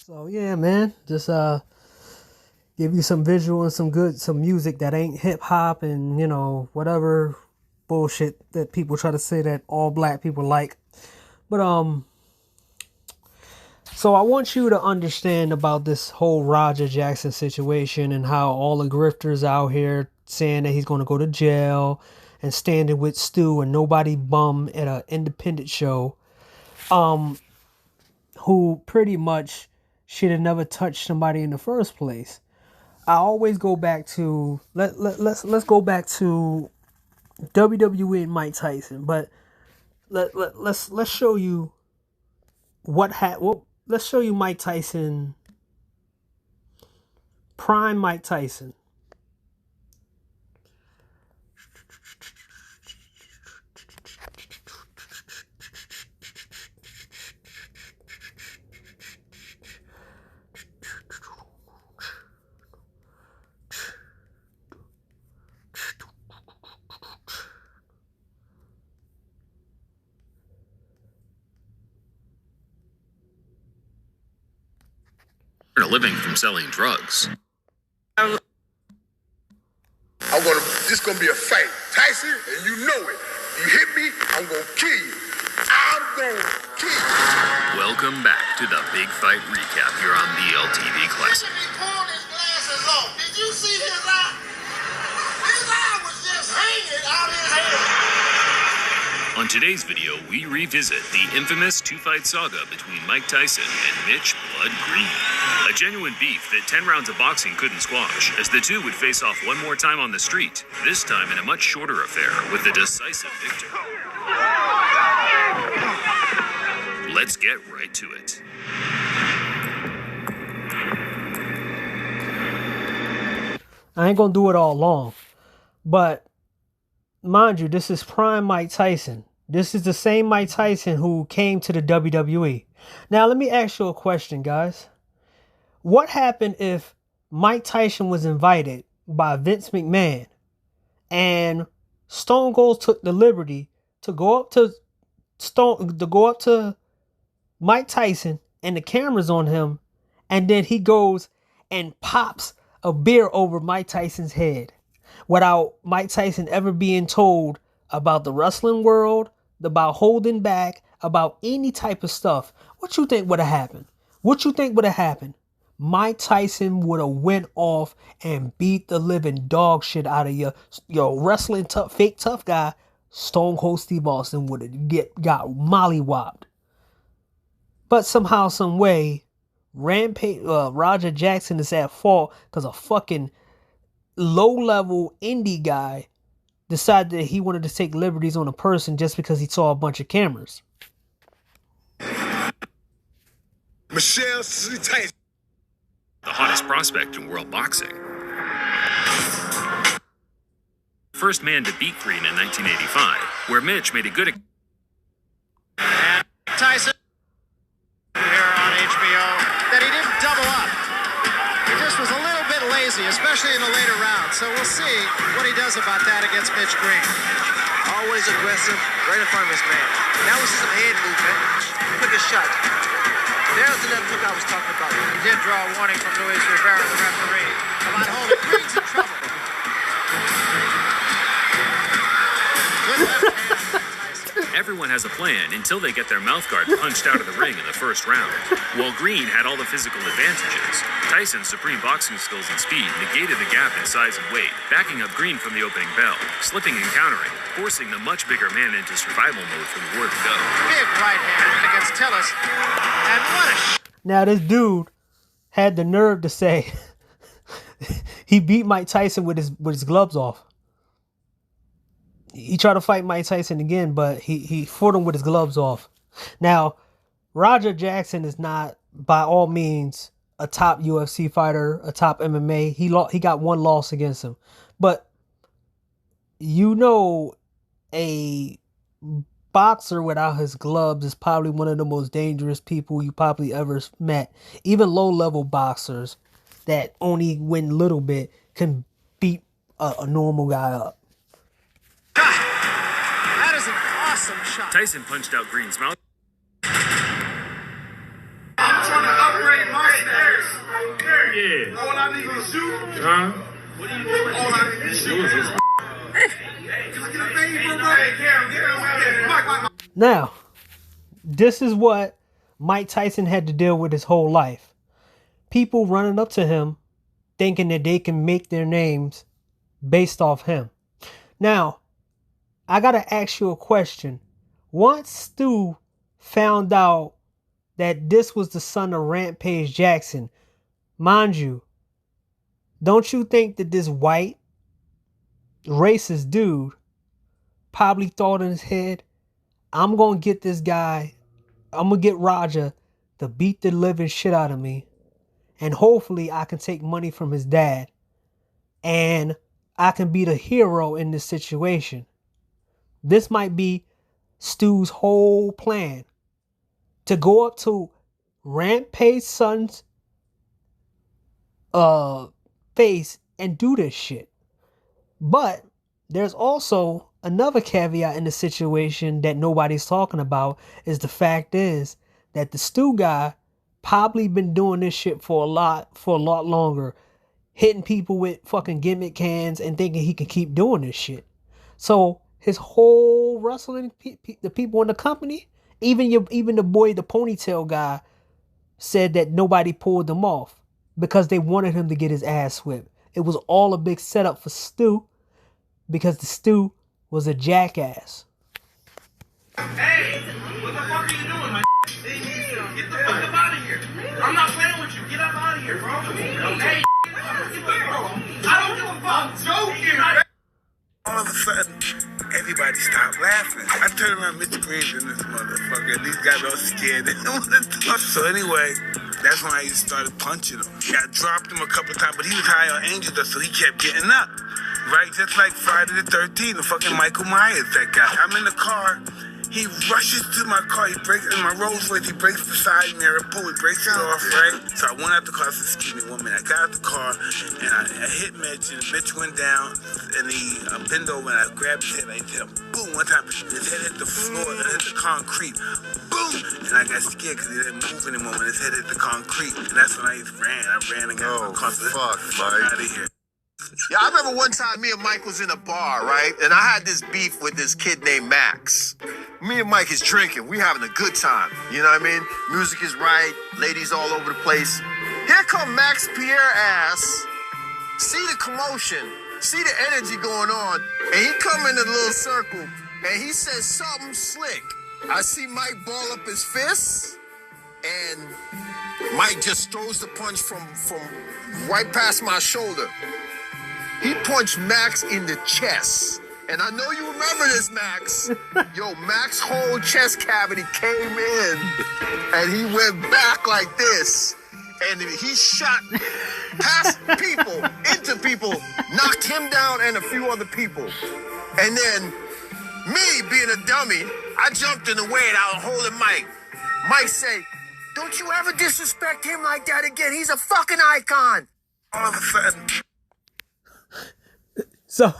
So yeah, man, just give you some visual and some music that ain't hip hop and, you know, whatever bullshit that people try to say that all black people like. But so I want you to understand about this whole Roger Jackson situation and how all the grifters out here saying that he's going to go to jail and standing with Stu and nobody bum at an independent show, who pretty much should have never touched somebody in the first place. I always go back to let's go back to WWE and Mike Tyson, but let's show you let's show you Mike Tyson, prime Mike Tyson. A living from selling drugs. This gonna be a fight, Tyson, and you know it. You hit me, I'm gonna kill you. I'm gonna kill you. Welcome back to the Big Fight Recap here on BLTV Classic. He pulled his glasses off. Did you see his eye? His eye was just hanging out his head. On today's video, we revisit the infamous two-fight saga between Mike Tyson and Mitch Blood Green. A genuine beef that 10 rounds of boxing couldn't squash, as the two would face off one more time on the street, this time in a much shorter affair with a decisive victor. Let's get right to it. I ain't gonna do it all long, but mind you, this is prime Mike Tyson. This is the same Mike Tyson who came to the WWE. Now, let me ask you a question, guys. What happened if Mike Tyson was invited by Vince McMahon and Stone Cold took the liberty to go up to Mike Tyson and the camera's on him, and then he goes and pops a beer over Mike Tyson's head without Mike Tyson ever being told about the wrestling world, about holding back, about any type of stuff? What you think would have happened? What you think would have happened? Mike Tyson would have went off and beat the living dog shit out of your wrestling fake tough guy, Stone Cold Steve Austin would have got mollywopped. But somehow, some way, Roger Jackson is at fault because a fucking low-level indie guy decided that he wanted to take liberties on a person just because he saw a bunch of cameras. Michelle Tyson, The hottest prospect in world boxing. First man to beat Green in 1985, where Mitch made a good... And Tyson here on HBO that he didn't double up. He just was a little bit lazy, especially in the later rounds. So we'll see what he does about that against Mitch Green. Always aggressive, right in front of his man. Now we see some head movement. Quick a shot. There's the left hook I was talking about. He did draw a warning from Luis Rivera, the referee, about holding Green's in trouble. Good left hand. Everyone has a plan until they get their mouthguard punched out of the ring in the first round. While Green had all the physical advantages, Tyson's supreme boxing skills and speed negated the gap in size and weight, backing up Green from the opening bell, slipping and countering, forcing the much bigger man into survival mode for the war to go. Big right hand against Tillis. And what a Now this dude had the nerve to say he beat Mike Tyson with his gloves off. He tried to fight Mike Tyson again, but he fought him with his gloves off. Now, Roger Jackson is not by all means a top UFC fighter, a top MMA. He got one loss against him. But you know, a boxer without his gloves is probably one of the most dangerous people you probably ever met. Even low-level boxers that only win a little bit can beat a normal guy up. That is an awesome shot. Tyson punched out Green's mouth. I'm trying to upgrade my stairs. Yeah. All I need is shoes. Huh? What are you doing? All I need is shoes. Can I get a favor, bro? Hey, Mike. Now, this is what Mike Tyson had to deal with his whole life. People running up to him thinking that they can make their names based off him. Now, I gotta ask you a question. Once Stu found out that this was the son of Rampage Jackson, mind you, don't you think that this white racist dude probably thought in his head, I'm gonna get this guy, I'm gonna get Roger to beat the living shit out of me, and hopefully I can take money from his dad, and I can be the hero in this situation. This might be Stu's whole plan, to go up to Rampage's son's face and do this shit. But there's also another caveat in the situation that nobody's talking about, is the fact is that the Stu guy probably been doing this shit for a lot longer, hitting people with fucking gimmick cans and thinking he can keep doing this shit. So his whole wrestling, the people in the company, even the boy, the ponytail guy, said that nobody pulled them off because they wanted him to get his ass whipped. It was all a big setup for Stu, because the Stu was a jackass. Hey, what the fuck are you doing, man? Get the fuck up out of here. I'm not playing with you. Get up out of here, bro. Hey, I don't give a fuck. Joking, man. All of a sudden, everybody stopped laughing. I turned around, Mr. Green's in this motherfucker. These guys all scared. They didn't want to touch. So anyway, that's when I just started punching him. I dropped him a couple of times, but he was high on angel dust, so he kept getting up. Right? Just like Friday the 13th, the fucking Michael Myers, that guy. I'm in the car. He rushes to my car. He breaks in my Rolls Royce. He breaks the side mirror. Boom, he breaks it off, right? So I went out the car. I said, excuse me, one minute. I got out the car, and I hit Mitch, and Mitch went down, and he bent over, and I grabbed his head, and I hit him. Boom, one time. His head hit the floor, and hit the concrete. Boom! And I got scared because he didn't move anymore when his head hit the concrete. And that's when I ran. I ran and got my car. Fuck, out of here. Yeah, I remember one time me and Mike was in a bar, right? And I had this beef with this kid named Max. Me and Mike is drinking. We having a good time. You know what I mean? Music is right. Ladies all over the place. Here come Max Pierre ass. See the commotion. See the energy going on. And he come in a little circle. And he says something slick. I see Mike ball up his fists. And Mike just throws the punch from right past my shoulder. He punched Max in the chest. And I know you remember this, Max. Yo, Max's whole chest cavity came in. And he went back like this. And he shot past people, into people, knocked him down and a few other people. And then me, being a dummy, I jumped in the way and I was holding Mike. Mike say, don't you ever disrespect him like that again. He's a fucking icon. All of a sudden... So,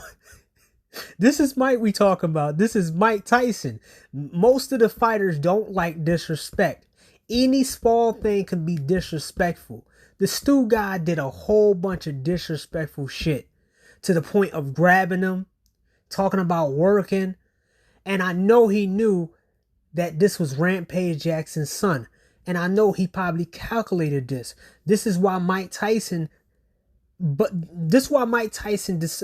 this is Mike we talk about. This is Mike Tyson. Most of the fighters don't like disrespect. Any small thing can be disrespectful. The Stu guy did a whole bunch of disrespectful shit, to the point of grabbing him, talking about working. And I know he knew that this was Rampage Jackson's son. And I know he probably calculated this. This is why Mike Tyson... But this is why Mike Tyson, this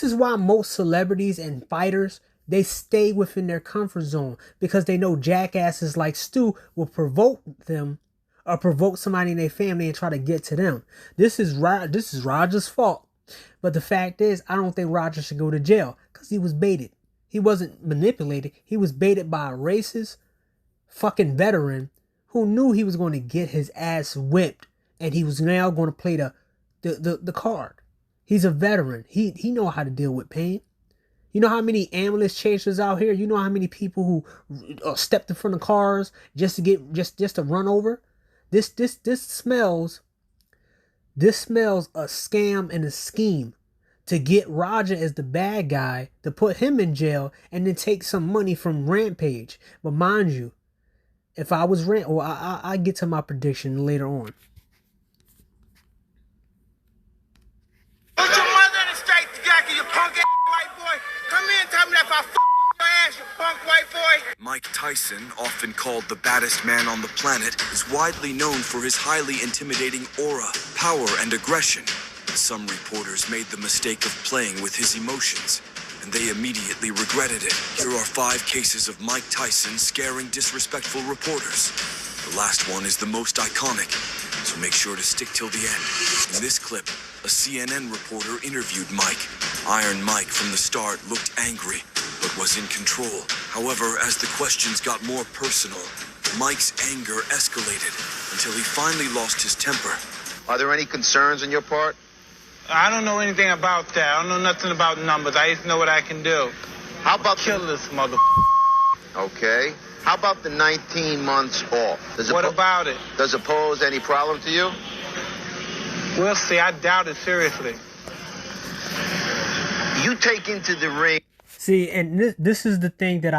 is why most celebrities and fighters, they stay within their comfort zone, because they know jackasses like Stu will provoke them or provoke somebody in their family and try to get to them. This is Roger's fault. But the fact is, I don't think Roger should go to jail, because he was baited. He wasn't manipulated. He was baited by a racist fucking veteran who knew he was going to get his ass whipped, and he was now going to play the card. He's a veteran. He know how to deal with pain. You know how many ambulance chasers out here? You know how many people who stepped in front of cars just to get just to run over? This smells a scam and a scheme to get Roger as the bad guy, to put him in jail and then take some money from Rampage. But mind you, if I was I get to my prediction later on. Put your mother in the straight jacket, you punk ass white boy. Come here and tell me that if I your ass, you punk white boy. Mike Tyson, often called the baddest man on the planet, is widely known for his highly intimidating aura, power, and aggression. Some reporters made the mistake of playing with his emotions, and they immediately regretted it. Here are 5 cases of Mike Tyson scaring disrespectful reporters. The last one is the most iconic, so make sure to stick till the end. In this clip, a CNN reporter interviewed Mike. Iron Mike from the start looked angry, but was in control. However, as the questions got more personal, Mike's anger escalated until he finally lost his temper. Are there any concerns on your part? I don't know anything about that. I don't know nothing about numbers. I just know what I can do. How about Kill this mother. Okay. How about the 19 months off? What about it? Does it pose any problem to you? We'll see. I doubt it seriously. You take into the ring. See, and this is the thing that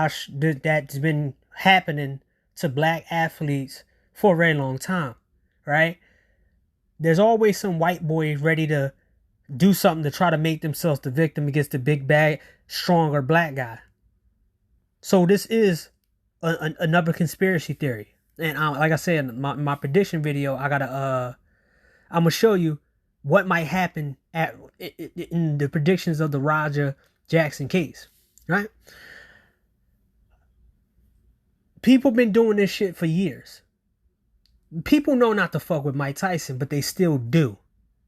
that's been happening to black athletes for a very long time, right? There's always some white boy ready to do something to try to make themselves the victim against the big bad, stronger black guy. So this is another conspiracy theory. And like I said, in my prediction video, I'm gonna show you what might happen in the predictions of the Roger Jackson case, right? People been doing this shit for years. People know not to fuck with Mike Tyson, but they still do.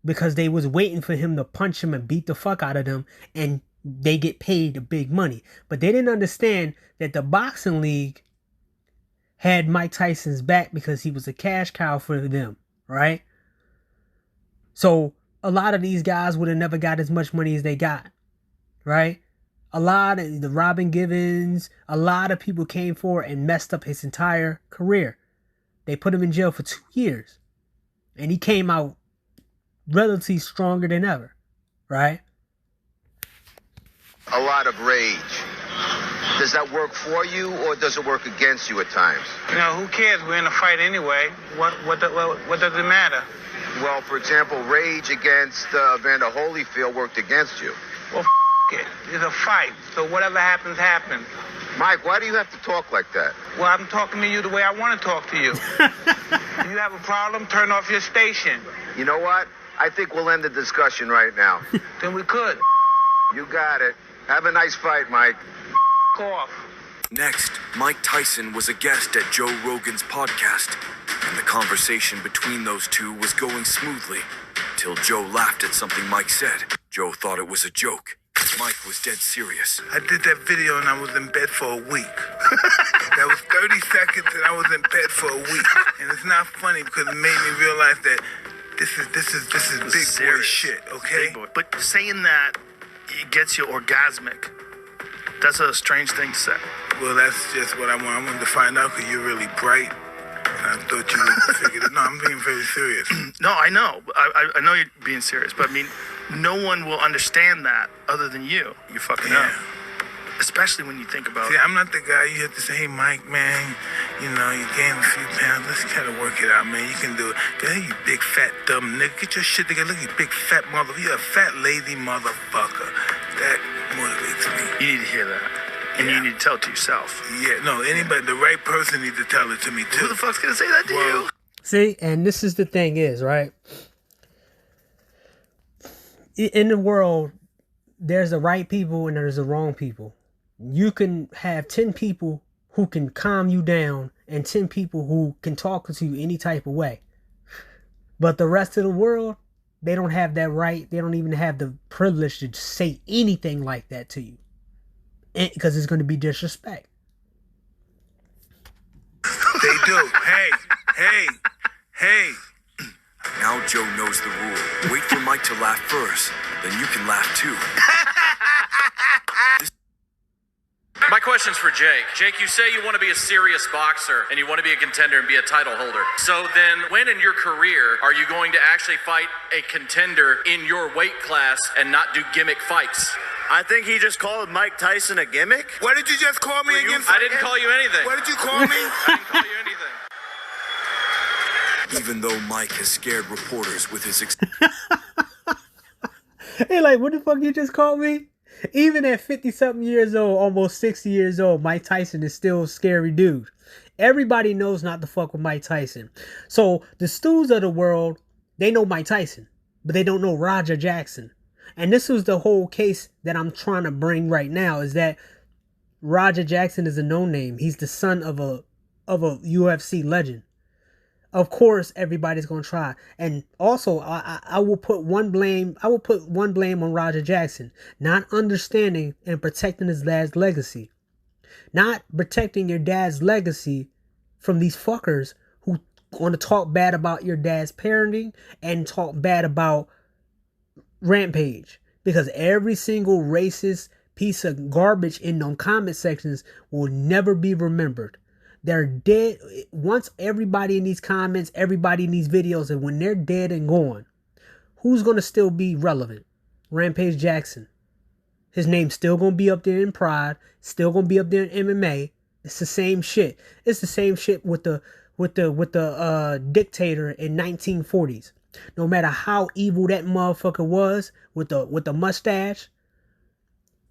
Because they was waiting for him to punch him and beat the fuck out of them, and they get paid the big money. But they didn't understand that the boxing league had Mike Tyson's back because he was a cash cow for them, right? So a lot of these guys would have never got as much money as they got, right? A lot of the Robin Givens, a lot of people came forward and messed up his entire career. They put him in jail for 2 years, and he came out relatively stronger than ever, right? A lot of rage. Does that work for you, or does it work against you at times? You know, who cares? We're in a fight anyway. What does it matter? Well, for example, rage against Evander Holyfield worked against you. Well, it. It's a fight. So whatever happens, happens. Mike, why do you have to talk like that? Well, I'm talking to you the way I want to talk to you. If you have a problem, turn off your station. You know what? I think we'll end the discussion right now. Then we could. You got it. Have a nice fight, Mike. Off. Next, Mike Tyson was a guest at Joe Rogan's podcast, and the conversation between those two was going smoothly, till Joe laughed at something Mike said. Joe thought it was a joke. Mike was dead serious. I did that video and I was in bed for a week. That was 30 seconds and I was in bed for a week. And it's not funny because it made me realize that this is big boy shit, okay? Big boy. But saying that it gets you orgasmic, that's a strange thing to say. Well, that's just what I want. I wanted to find out because you're really bright. And I thought you would figure it. No, I'm being very serious. No, I know. I know you're being serious. But I mean, no one will understand that other than you. You fucking know. Especially when you think about See, I'm not the guy you have to say, hey, Mike, man, you know, you gained a few pounds. Let's kind of work it out, man. You can do it. Hey, you big, fat, dumb nigga. Get your shit together. Look, you big, fat motherfucker. You're a fat, lazy motherfucker. That motivates me. You need to hear that. And you need to tell it to yourself. Yeah, no, anybody, the right person needs to tell it to me, too. Who the fuck's going to say that to you? See, and this is the thing is, right? In the world, there's the right people and there's the wrong people. You can have 10 people who can calm you down and 10 people who can talk to you any type of way. But the rest of the world, they don't have that right. They don't even have the privilege to say anything like that to you. Because it's going to be disrespect. They do. Hey. Now Joe knows the rule. Wait for Mike to laugh first, then you can laugh too. My question's for Jake. Jake, you say you want to be a serious boxer and you want to be a contender and be a title holder. So then when in your career are you going to actually fight a contender in your weight class and not do gimmick fights? I think he just called Mike Tyson a gimmick. What did you just call me again? I didn't call you anything. What did you call me? I didn't call you anything. Even though Mike has scared reporters with his Hey, like, what the fuck you just called me? Even at 50-something years old, almost 60 years old, Mike Tyson is still a scary dude. Everybody knows not to fuck with Mike Tyson. So the stews of the world, they know Mike Tyson, but they don't know Roger Jackson. And this was the whole case that I'm trying to bring right now, is that Roger Jackson is a no-name. He's the son of a UFC legend. Of course, everybody's gonna try, and also I will put one blame. I will put one blame on Roger Jackson, not understanding and protecting his dad's legacy, not protecting your dad's legacy from these fuckers who want to talk bad about your dad's parenting and talk bad about Rampage, because every single racist piece of garbage in them comment sections will never be remembered. They're dead. Once everybody in these comments, everybody in these videos, and when they're dead and gone, who's going to still be relevant? Rampage Jackson. His name's still going to be up there in Pride, still going to be up there in MMA. It's the same shit. It's the same shit with the dictator in 1940s. No matter how evil that motherfucker was with the mustache,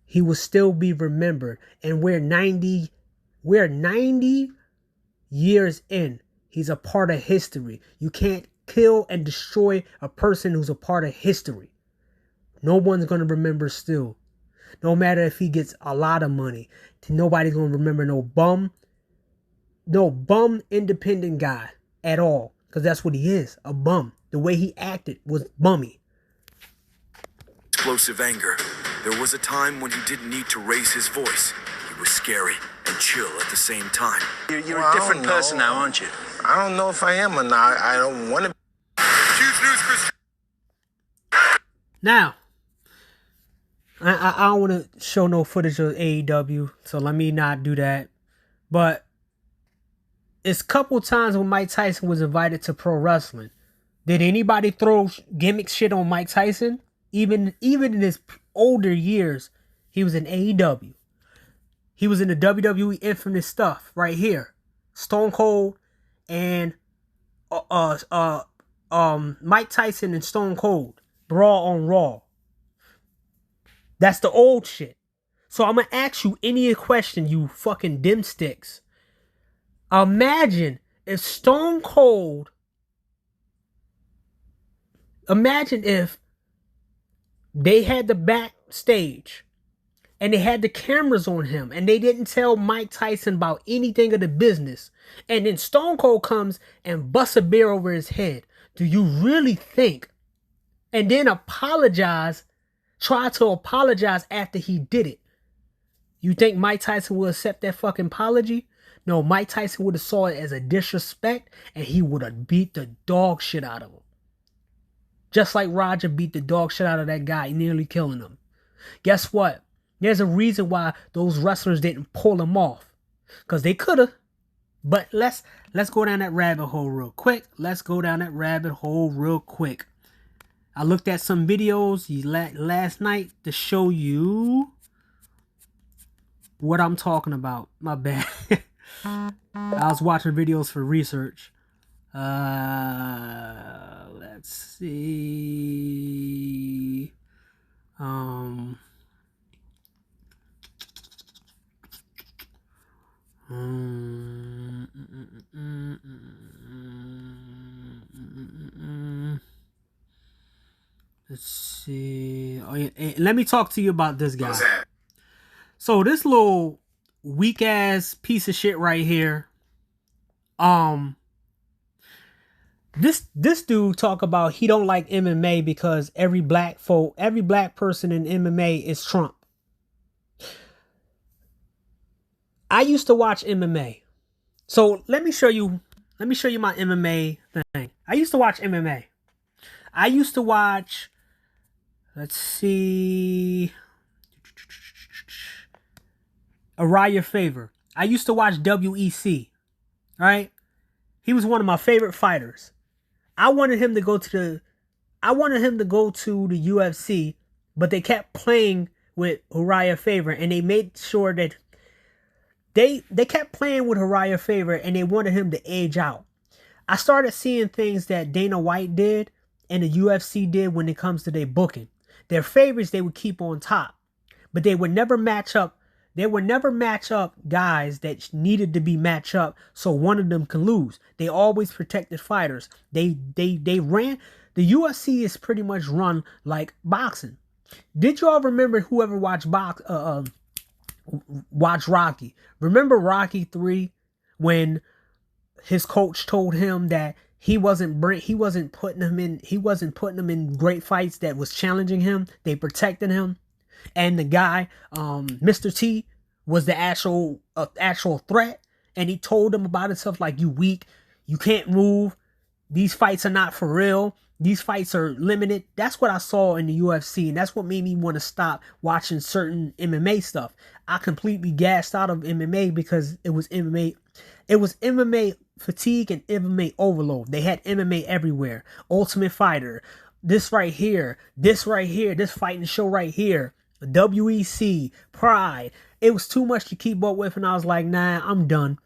he will still be remembered. And we're 90 years in. He's a part of history. You can't kill and destroy a person who's a part of history. No one's going to remember Stu. No matter if he gets a lot of money. Nobody's going to remember no bum independent guy at all. Because that's what he is, a bum. The way he acted was bummy. Explosive anger. There was a time when he didn't need to raise his voice. He was scary and chill at the same time. You're a different person now, aren't you? I don't know if I am or not. I don't want to. Choose News Chris. Now, I don't want to show no footage of AEW, so let me not do that. But it's a couple times when Mike Tyson was invited to pro wrestling. Did anybody throw gimmick shit on Mike Tyson? Even in his older years, he was in AEW. He was in the WWE infamous stuff right here. Stone Cold and Mike Tyson and Stone Cold. Brawl on Raw. That's the old shit. So I'm going to ask you any question, you fucking dimsticks. Imagine if Stone Cold... Imagine if they had the backstage and they had the cameras on him and they didn't tell Mike Tyson about anything of the business. And then Stone Cold comes and busts a beer over his head. Do you really think? And then try to apologize after he did it. You think Mike Tyson will accept that fucking apology? No, Mike Tyson would have saw it as a disrespect and he would have beat the dog shit out of him. Just like Roger beat the dog shit out of that guy, nearly killing him. Guess what? There's a reason why those wrestlers didn't pull him off. Because they could have. But let's go down that rabbit hole real quick. I looked at some videos last night to show you what I'm talking about. My bad. I was watching videos for research. Let's see. Let's see. Oh yeah, let me talk to you about this guy. So this little weak ass piece of shit right here. This dude talk about he don't like MMA because every black person in MMA is Trump. I used to watch MMA. So let me show you my MMA thing. I used to watch MMA. Let's see. Uriah Faber. I used to watch WEC, right? He was one of my favorite fighters. I wanted him to go to the UFC, but they kept playing with Uriah Faber, and they made sure that they kept playing with Uriah Faber, and they wanted him to age out. I started seeing things that Dana White did and the UFC did when it comes to their booking. Their favorites they would keep on top, but they would never match up. They would never match up guys that needed to be matched up so one of them can lose. They always protected fighters. They ran. The UFC is pretty much run like boxing. Did you all remember, whoever watched Rocky? Remember Rocky 3 when his coach told him that he wasn't putting him in great fights that was challenging him. They protected him. And the guy, Mr. T, was the actual threat. And he told him about himself like, you weak, you can't move. These fights are not for real. These fights are limited. That's what I saw in the UFC. And that's what made me want to stop watching certain MMA stuff. I completely gassed out of MMA because it was MMA fatigue and MMA overload. They had MMA everywhere. Ultimate Fighter. This right here. This fighting show right here. WEC, Pride. It was too much to keep up with, and I was like, nah, I'm done.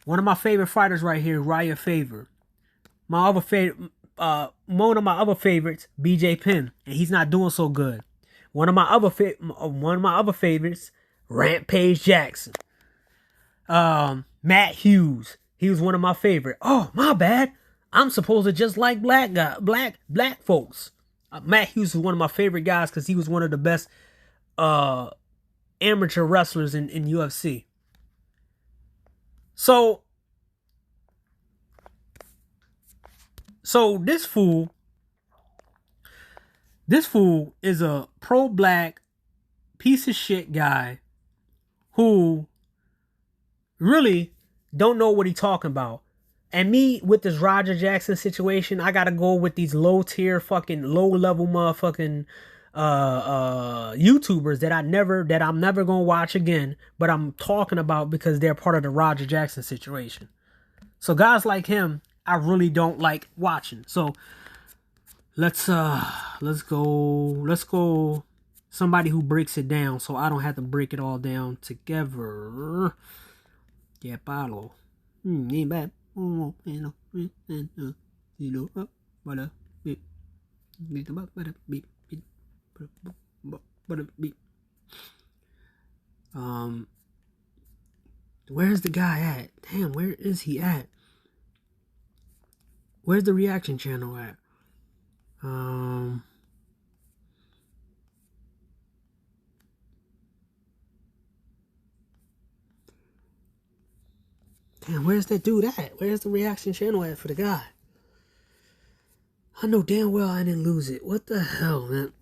One of my favorite fighters right here, Uriah Faber. One of my other favorites, BJ Penn, and he's not doing so good. One of my other favorites, Rampage Jackson. Matt Hughes, he was one of my favorite. Oh, my bad. I'm supposed to just like black folks. Matt Hughes is one of my favorite guys because he was one of the best amateur wrestlers in UFC. So this fool is a pro-black piece of shit guy who really don't know what he's talking about. And me, with this Roger Jackson situation, I gotta go with these low-tier fucking low-level motherfucking YouTubers that I'm never gonna watch again, but I'm talking about because they're part of the Roger Jackson situation. So guys like him, I really don't like watching. So let's go somebody who breaks it down so I don't have to break it all down together. Yeah, Paulo. Ain't bad. Where's the guy at? Damn, where is he at? Where's the reaction channel at? Damn, where's that dude at? Where's the reaction channel at for the guy? I know damn well I didn't lose it. What the hell, man?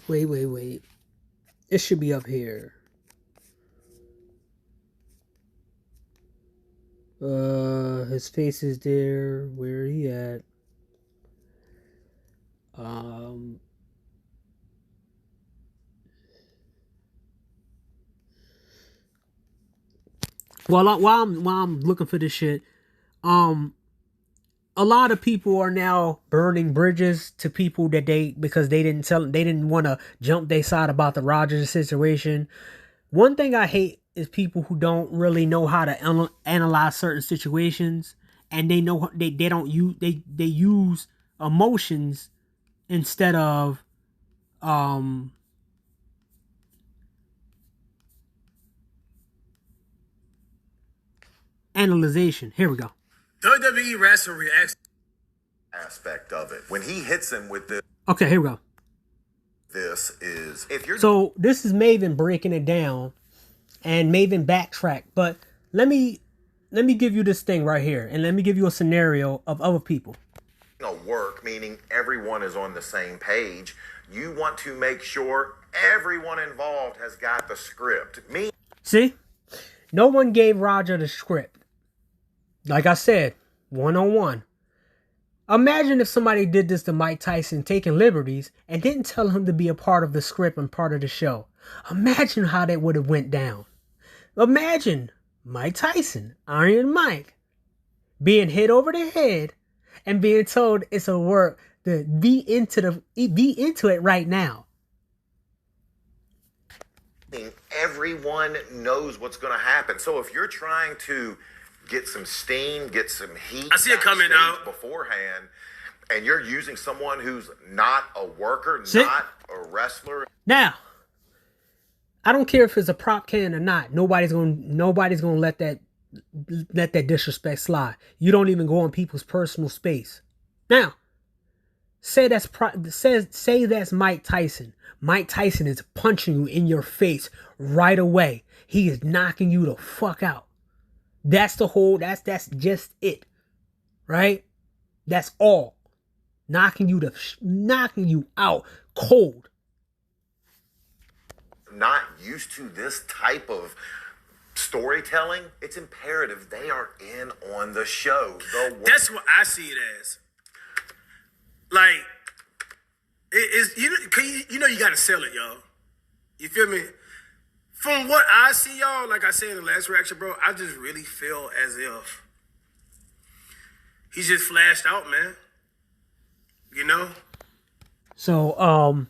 Wait. It should be up here. His face is there. Where he at? While I'm looking for this shit, a lot of people are now burning bridges to people that because they didn't want to jump their side about the Rogers situation. One thing I hate is people who don't really know how to analyze certain situations, and they use emotions instead of analyzation. Here we go. WWE wrestler reacts aspect of it when he hits him with this. Okay, here we go. This is if you're so this is Maven breaking it down, and Maven backtrack. But let me give you this thing right here, and let me give you a scenario of other people. Work, meaning everyone is on the same page. You want to make sure everyone involved has got the script. See, no one gave Roger the script. Like I said, 1-on-1. Imagine if somebody did this to Mike Tyson, taking liberties, and didn't tell him to be a part of the script and part of the show. Imagine how that would have went down. Imagine Mike Tyson, Iron Mike, being hit over the head and being told it's a work to be into it right now. Everyone knows what's going to happen. So if you're trying to get some steam, get some heat, I see it coming out beforehand, and you're using someone who's not a worker, not a wrestler. Now, I don't care if it's a prop can or not. Nobody's gonna let that disrespect slide. You don't even go on people's personal space. Now, say that's Mike Tyson. Mike Tyson is punching you in your face right away. He is knocking you the fuck out. That's just it. Right? That's all. Knocking you out cold. Not used to this type of storytelling, it's imperative they are in on the show. That's what I see it as. Like, you know you gotta sell it, y'all. You feel me? From what I see, y'all, like I said in the last reaction, bro, I just really feel as if he's just flashed out, man. You know? So,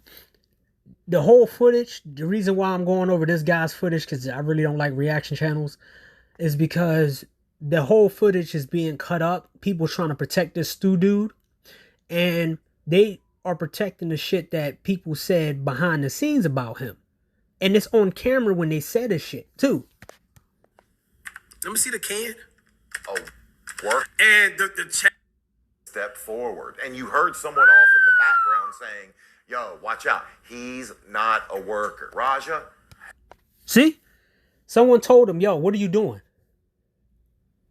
the whole footage, the reason why I'm going over this guy's footage, because I really don't like reaction channels, is because the whole footage is being cut up. People trying to protect this Stu dude. And they are protecting the shit that people said behind the scenes about him. And it's on camera when they said this shit, too. Let me see the can. Oh, work. And the chat. Step forward. And you heard someone off in the background saying, yo, watch out. He's not a worker. Raja. See? Someone told him, yo, what are you doing?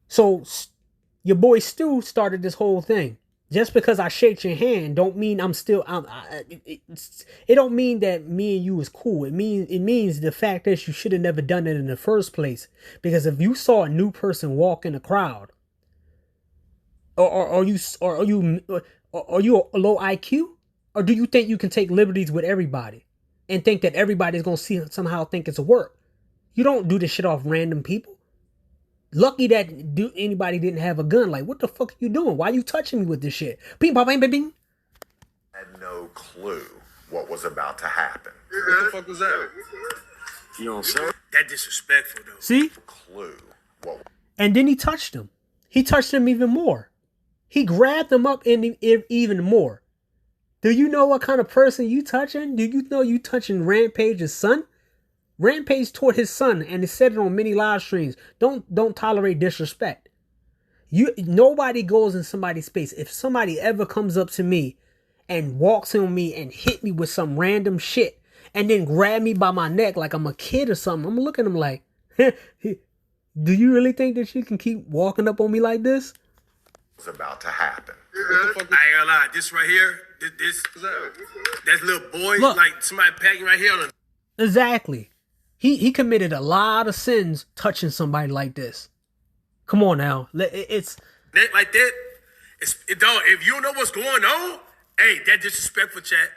So your boy Stu started this whole thing. Just because I shake your hand don't mean I'm still... it don't mean that me and you is cool. It means the fact that you should have never done it in the first place. Because if you saw a new person walk in a crowd, or are you a low IQ? Or do you think you can take liberties with everybody and think that everybody's going to somehow think it's a work? You don't do this shit off random people. Lucky that anybody didn't have a gun. Like, what the fuck are you doing? Why are you touching me with this shit? Bing, bang, bang, bing. Had no clue what was about to happen. What the fuck was that? You know, sir? That disrespectful, though. See? Clue. What? And then he touched him. He touched him even more. He grabbed him up even more. Do you know what kind of person you touching? Do you know you touching Rampage's son? Rampage taught his son, and he said it on many live streams. Don't tolerate disrespect. Nobody goes in somebody's space. If somebody ever comes up to me and walks on me and hit me with some random shit and then grab me by my neck like I'm a kid or something, I'm gonna look at him like, do you really think that you can keep walking up on me like this? Was about to happen. I ain't gonna lie, this right here, that's little boy, look, like somebody packing right here on him. Exactly. He committed a lot of sins touching somebody like this. Come on now. It's that, like that. Dog, if you don't know what's going on, hey, that disrespectful chat.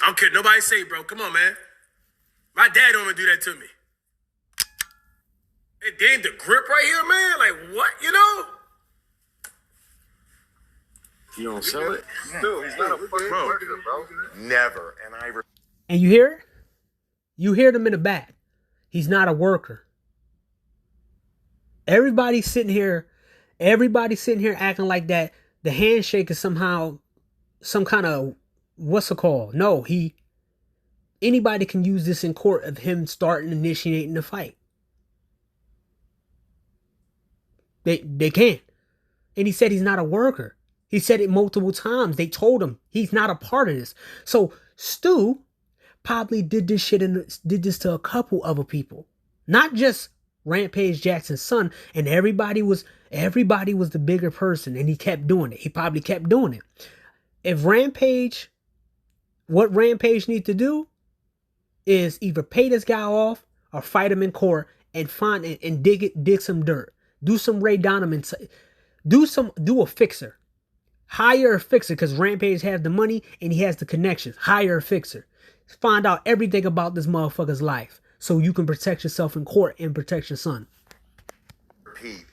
I don't care what nobody say, bro. Come on, man. My dad don't even do that to me. And then the grip right here, man. Like what, you know? You don't sell it? Dude, he's not a fucking worker, bro. Never. And you hear it? You hear them in the back. He's not a worker. Everybody's sitting here acting like that the handshake is somehow some kind of, what's it called? No, anybody can use this in court of him initiating the fight. They can. And he said he's not a worker. He said it multiple times. They told him he's not a part of this. So Stu probably did this to a couple other people, not just Rampage Jackson's son. And everybody was the bigger person, and he kept doing it. He probably kept doing it. What Rampage needs to do is either pay this guy off or fight him in court and dig some dirt. Do some Ray Donovan. Do a fixer. Hire a fixer, because Rampage has the money and he has the connections. Hire a fixer. Find out everything about this motherfucker's life. so you can protect yourself in court and protect your son. Pete,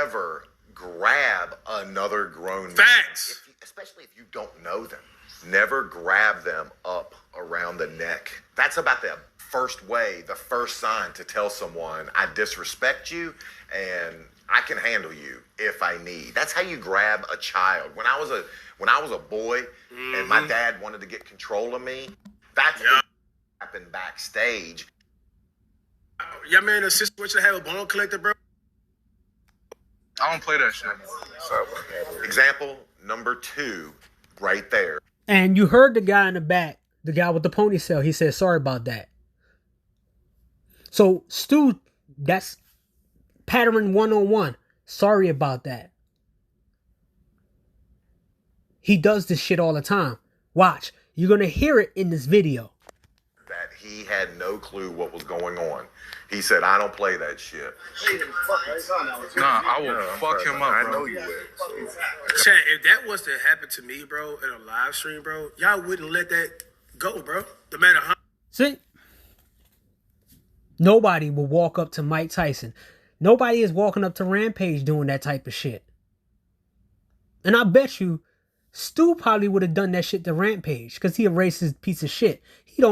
ever grab another grown man, especially if you don't know them. Never grab them up around the neck. That's about the first way, the first sign to tell someone, I disrespect you and I can handle you if I need. That's how you grab a child. When I was a boy and my dad wanted to get control of me, that's what happened backstage. Y'all man, a situation to have a bone collector, bro? I don't play that shit. Example number 2, right there. And you heard the guy in the back, the guy with the ponytail, he said, sorry about that. So, Stu, that's pattern 101. Sorry about that. He does this shit all the time. Watch. You're going to hear it in this video. That he had no clue what was going on. He said, I don't play that shit. Nah, I will fuck him up, bro. I know you will. Chat, if that was to happen to me, bro, in a live stream, bro, y'all wouldn't let that go, bro. No matter how. See? Nobody will walk up to Mike Tyson. Nobody is walking up to Rampage doing that type of shit. And I bet you Stu probably would have done that shit to Rampage because he a racist piece of shit. He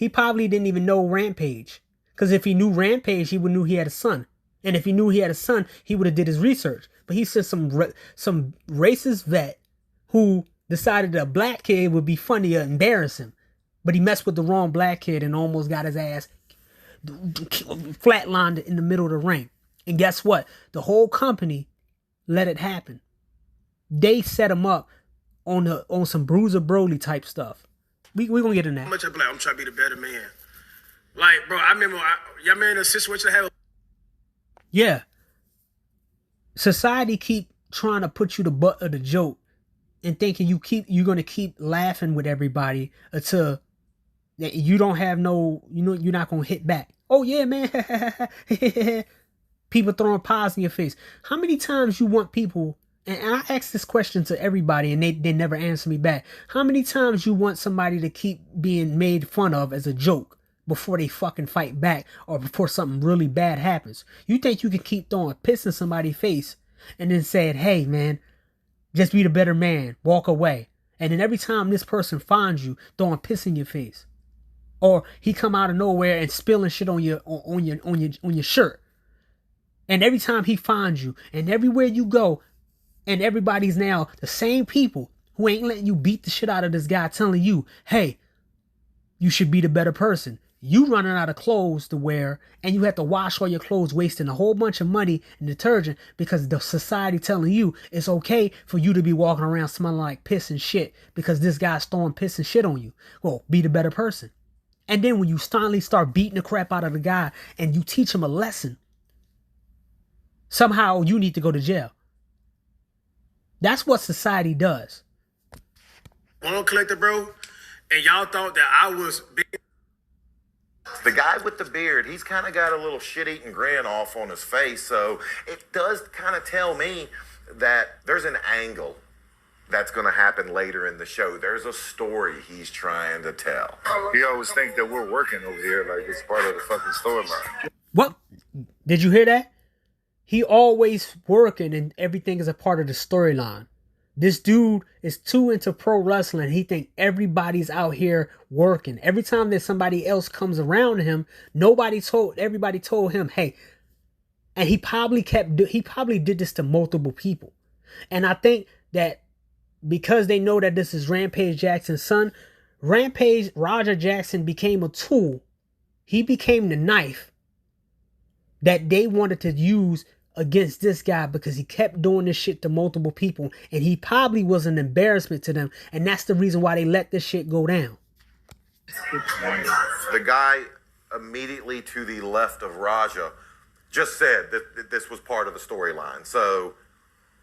probably didn't even know Rampage. Because if he knew Rampage, he would knew he had a son. And if he knew he had a son, he would have did his research. But he said some racist vet who decided a black kid would be funny or embarrass him. But he messed with the wrong black kid and almost got his ass flatlined in the middle of the ring. And guess what? The whole company let it happen. They set him up on some Bruiser Brody type stuff. We gonna get in that. How much I'm trying to be the better man. Like, bro, I remember y'all man in a situation to have. Yeah. Society keep trying to put you the butt of the joke and thinking you're gonna keep laughing with everybody until you don't have you're not gonna hit back. Oh yeah, man. People throwing pies in your face. How many times you want people, and I ask this question to everybody and they never answer me back. How many times you want somebody to keep being made fun of as a joke before they fucking fight back or before something really bad happens? You think you can keep throwing piss in somebody's face and then saying, hey man, just be the better man, walk away. And then every time this person finds you, throwing piss in your face. Or he come out of nowhere and spilling shit on your shirt. And every time he finds you and everywhere you go, and everybody's now the same people who ain't letting you beat the shit out of this guy telling you, hey, you should be the better person. You running out of clothes to wear and you have to wash all your clothes, wasting a whole bunch of money and detergent because the society telling you it's okay for you to be walking around smelling like piss and shit because this guy's throwing piss and shit on you. Well, be the better person. And then when you finally start beating the crap out of the guy and you teach him a lesson, somehow you need to go to jail. That's what society does. Bone collector, bro, and y'all thought that I was big. The guy with the beard, he's kind of got a little shit-eating grin off on his face, so it does kind of tell me that there's an angle that's going to happen later in the show. There's a story he's trying to tell. He always think that we're working over here like it's part of the fucking storyline. What? Did you hear that? He always working and everything is a part of the storyline. This dude is too into pro wrestling. He think everybody's out here working. Every time that somebody else comes around him, everybody told him, hey, and he probably did this to multiple people. And I think that because they know that this is Rampage Jackson's son, Roger Jackson became a tool. He became the knife that they wanted to use against this guy because he kept doing this shit to multiple people and he probably was an embarrassment to them, and that's the reason why they let this shit go down. The guy immediately to the left of Raja just said that this was part of the storyline. So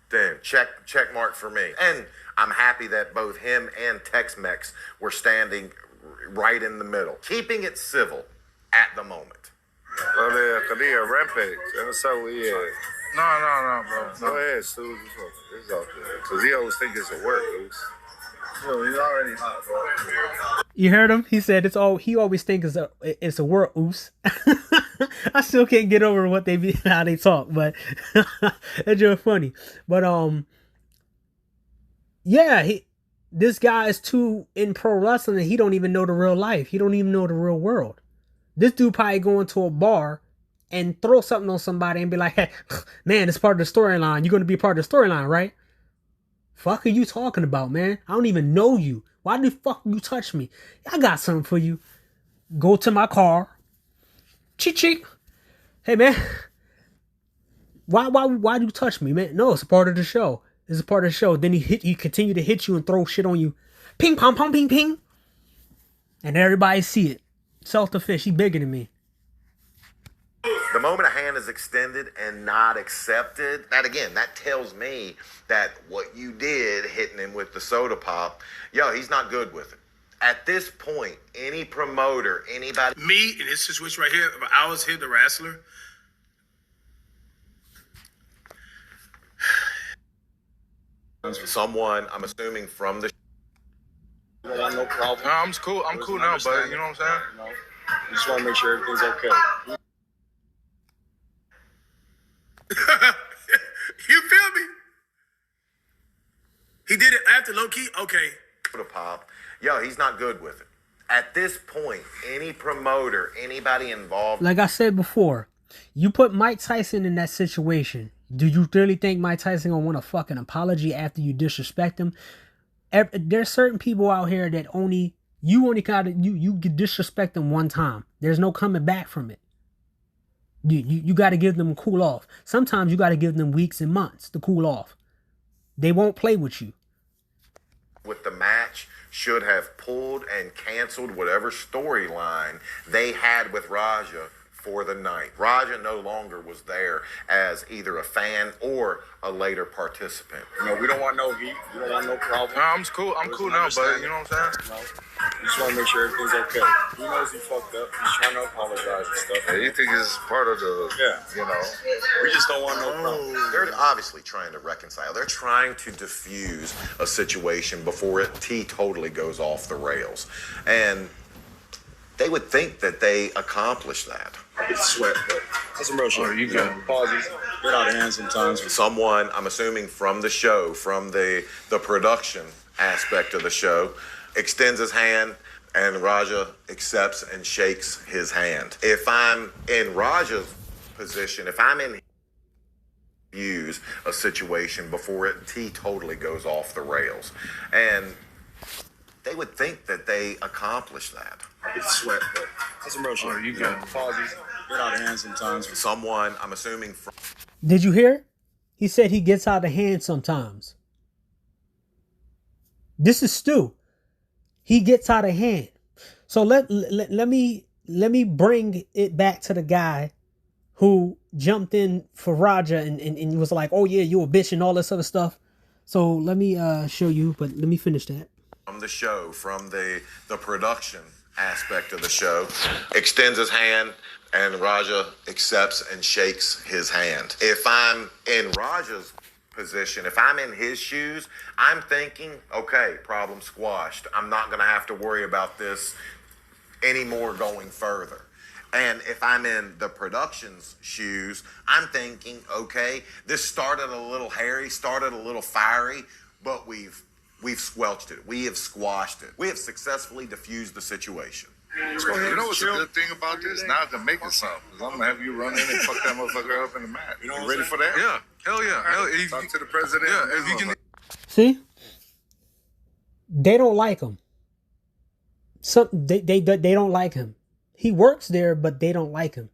then check mark for me. And I'm happy that both him and Tex-Mex were standing right in the middle, keeping it civil at the moment. Rampage. That's how we No, bro. Go ahead, Stu. It's all good. Because he always think it's a work, dude. Yo, he's already hot, bro. You heard him? He said it's all. He always thinks it's a word. Oops. I still can't get over what they be how they talk, but it's just funny. But yeah, this guy is too in pro wrestling and he don't even know the real life. He don't even know the real world. This dude probably go into a bar and throw something on somebody and be like, hey, man, it's part of the storyline. You're going to be part of the storyline, right? Fuck are you talking about, man? I don't even know you. Why the fuck you touch me? I got something for you. Go to my car. Cheek. Hey, man. Why do you touch me, man? No, it's a part of the show. It's a part of the show. Then he continue to hit you and throw shit on you. Ping, pong, pong, ping, ping. And everybody see it. Self-defense. He bigger than me. The moment a hand is extended and not accepted, that tells me that what you did, hitting him with the soda pop, he's not good with it. At this point, any promoter, anybody... Me, in this situation right here, if I was here, the wrestler... Someone, I'm assuming from the... You got no problem. No, I'm cool. I'm cool now, but you know what I'm saying? You know, you just want to make sure everything's okay. You feel me? He did it after low key. Okay. Pop. He's not good with it. At this point, any promoter, anybody involved. Like I said before, you put Mike Tyson in that situation. Do you really think Mike Tyson gonna want a fucking apology after you disrespect him? There's certain people out here that you disrespect them one time. There's no coming back from it. You got to give them a cool off. Sometimes you got to give them weeks and months to cool off. They won't play with you. With the match, should have pulled and canceled whatever storyline they had with Raja for the night. Raja no longer was there as either a fan or a later participant. We don't want no heat. We don't want no problem. No, I'm cool. I'm cool now, but you know what I'm saying? We just want to make sure everything's okay. He knows he fucked up. He's trying to apologize and stuff. Yeah, you think it's part of the, We just don't want no problem. They're obviously trying to reconcile. They're trying to diffuse a situation before it totally goes off the rails. And they would think that they accomplished that. I get sweat, but that's some real shit. You got pauses, get out of hand sometimes. Someone, I'm assuming from the show, from the production aspect of the show, extends his hand and Raja accepts and shakes his hand. If I'm in Raja's position, if I'm in use a situation before it totally goes off the rails. And they would think that they accomplished that. I get sweat, but that's some real shit. You got pauses, get out of hand sometimes. Someone, I'm assuming from... Did you hear? He said he gets out of hand sometimes. This is Stu. He gets out of hand. So let me bring it back to the guy who jumped in for Raja and was like, oh yeah, you a bitch and all this other stuff. So let me show you, but let me finish that. From the show, from the production aspect of the show, extends his hand and Raja accepts and shakes his hand. If I'm in Raja's position, if I'm in his shoes, I'm thinking, okay, problem squashed. I'm not going to have to worry about this anymore going further. And if I'm in the production's shoes, I'm thinking, okay, this started a little hairy, started a little fiery, but we've squelched it. We have squashed it. We have successfully diffused the situation. You know what's a good thing about this? Now I can make it something. Because I'm going to have you run in and fuck that motherfucker up in the mat. You ready for that? Yeah. Hell yeah. Right. Talk to the president. Yeah, if you can... See? They don't like him. They don't like him. He works there, but they don't like him.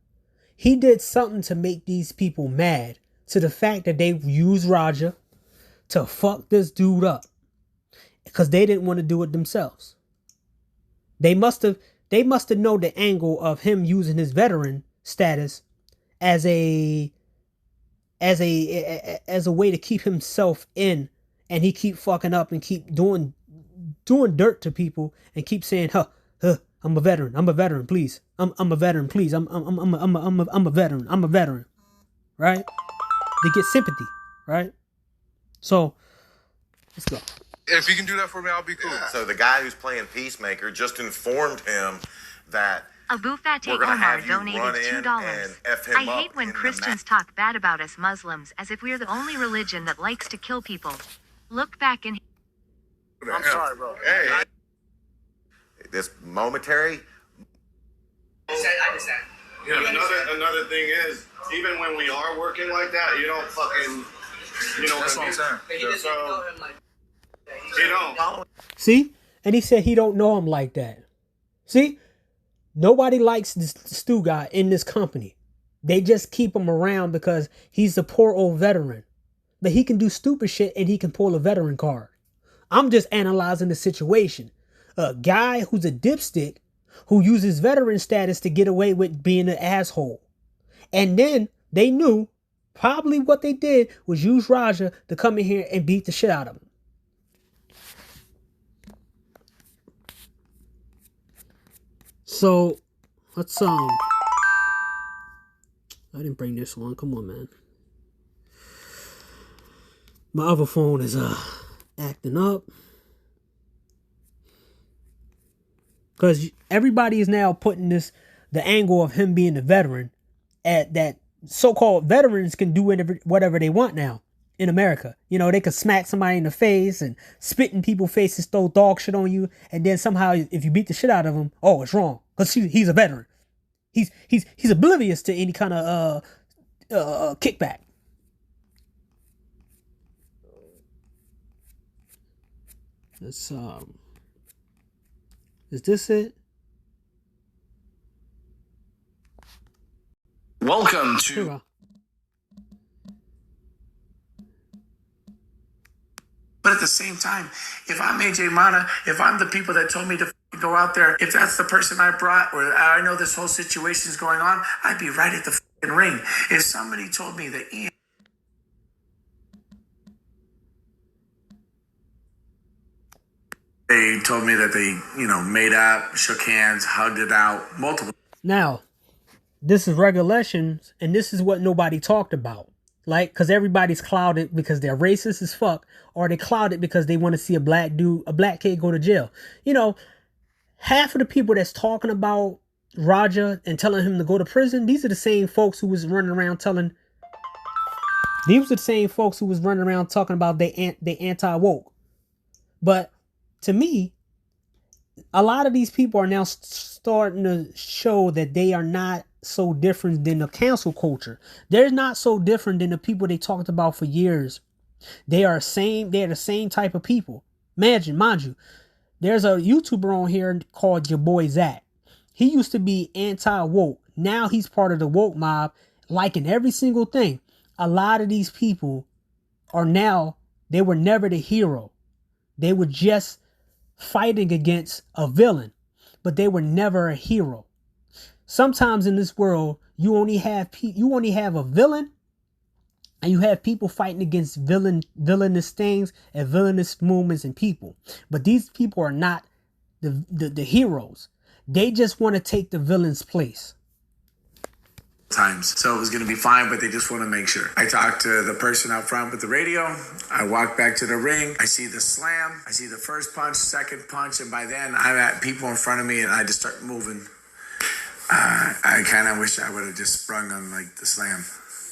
He did something to make these people mad to the fact that they used Raja to fuck this dude up because they didn't want to do it themselves. They must have known the angle of him using his veteran status as a way to keep himself in, and he keep fucking up and keep doing dirt to people and keep saying, I'm a veteran, please. I'm a veteran, please. I'm a veteran, right? They get sympathy, right? So let's go. If he can do that for me, I'll be cool. So the guy who's playing Peacemaker just informed him that Abu Fateh we're gonna Omar have you donated run in $2. and F him I up hate when in the Christians talk bad about us Muslims as if we're the only religion that likes to kill people. Look back in. I'm sorry, bro. Hey. This momentary. Yeah, another thing is, even when we are working like that, you don't fucking, you know. That's what I'm saying. So, you don't. See? And he said he don't know him like that. See? Nobody likes this Stu guy in this company. They just keep him around because he's a poor old veteran. But he can do stupid shit and he can pull a veteran card. I'm just analyzing the situation. A guy who's a dipstick who uses veteran status to get away with being an asshole. And then they knew probably what they did was use Raja to come in here and beat the shit out of him. So, let's I didn't bring this one. Come on, man. My other phone is acting up. Because everybody is now putting the angle of him being a veteran at that so-called veterans can do whatever they want now in America. You know, they could smack somebody in the face and spit in people's faces, throw dog shit on you. And then somehow if you beat the shit out of him, oh, it's wrong. Because he's a veteran. He's oblivious to any kind of kickback. Let's is this it? Welcome to. But at the same time, if I'm AJ Mata, if I'm the people that told me to go out there, if that's the person I brought, or I know this whole situation is going on, I'd be right at the ring. If somebody told me that Ian. They told me that they, made up, shook hands, hugged it out, multiple. Now, this is regulations, and this is what nobody talked about. Like, because everybody's clouded because they're racist as fuck, or they clouded because they want to see a black kid go to jail. You know, half of the people that's talking about Raja and telling him to go to prison, these are the same folks who was running around talking about they anti-woke. But to me, a lot of these people are now starting to show that they are not so different than the cancel culture. They're not so different than the people they talked about for years. They're the same type of people. Mind you, there's a YouTuber on here called your boy Zach. He used to be anti-woke. Now he's part of the woke mob, liking every single thing. A lot of these people they were never the hero. They were just fighting against a villain, but they were never a hero. Sometimes in this world, you only have a villain, and you have people fighting against villainous things and villainous movements and people. But these people are not the heroes. They just want to take the villain's place. Times. So it was going to be fine, but they just want to make sure. I talked to the person out front with the radio. I walk back to the ring. I see the slam. I see the first punch, second punch. And by then I'm at people in front of me and I just start moving. I kind of wish I would have just sprung on like the slam.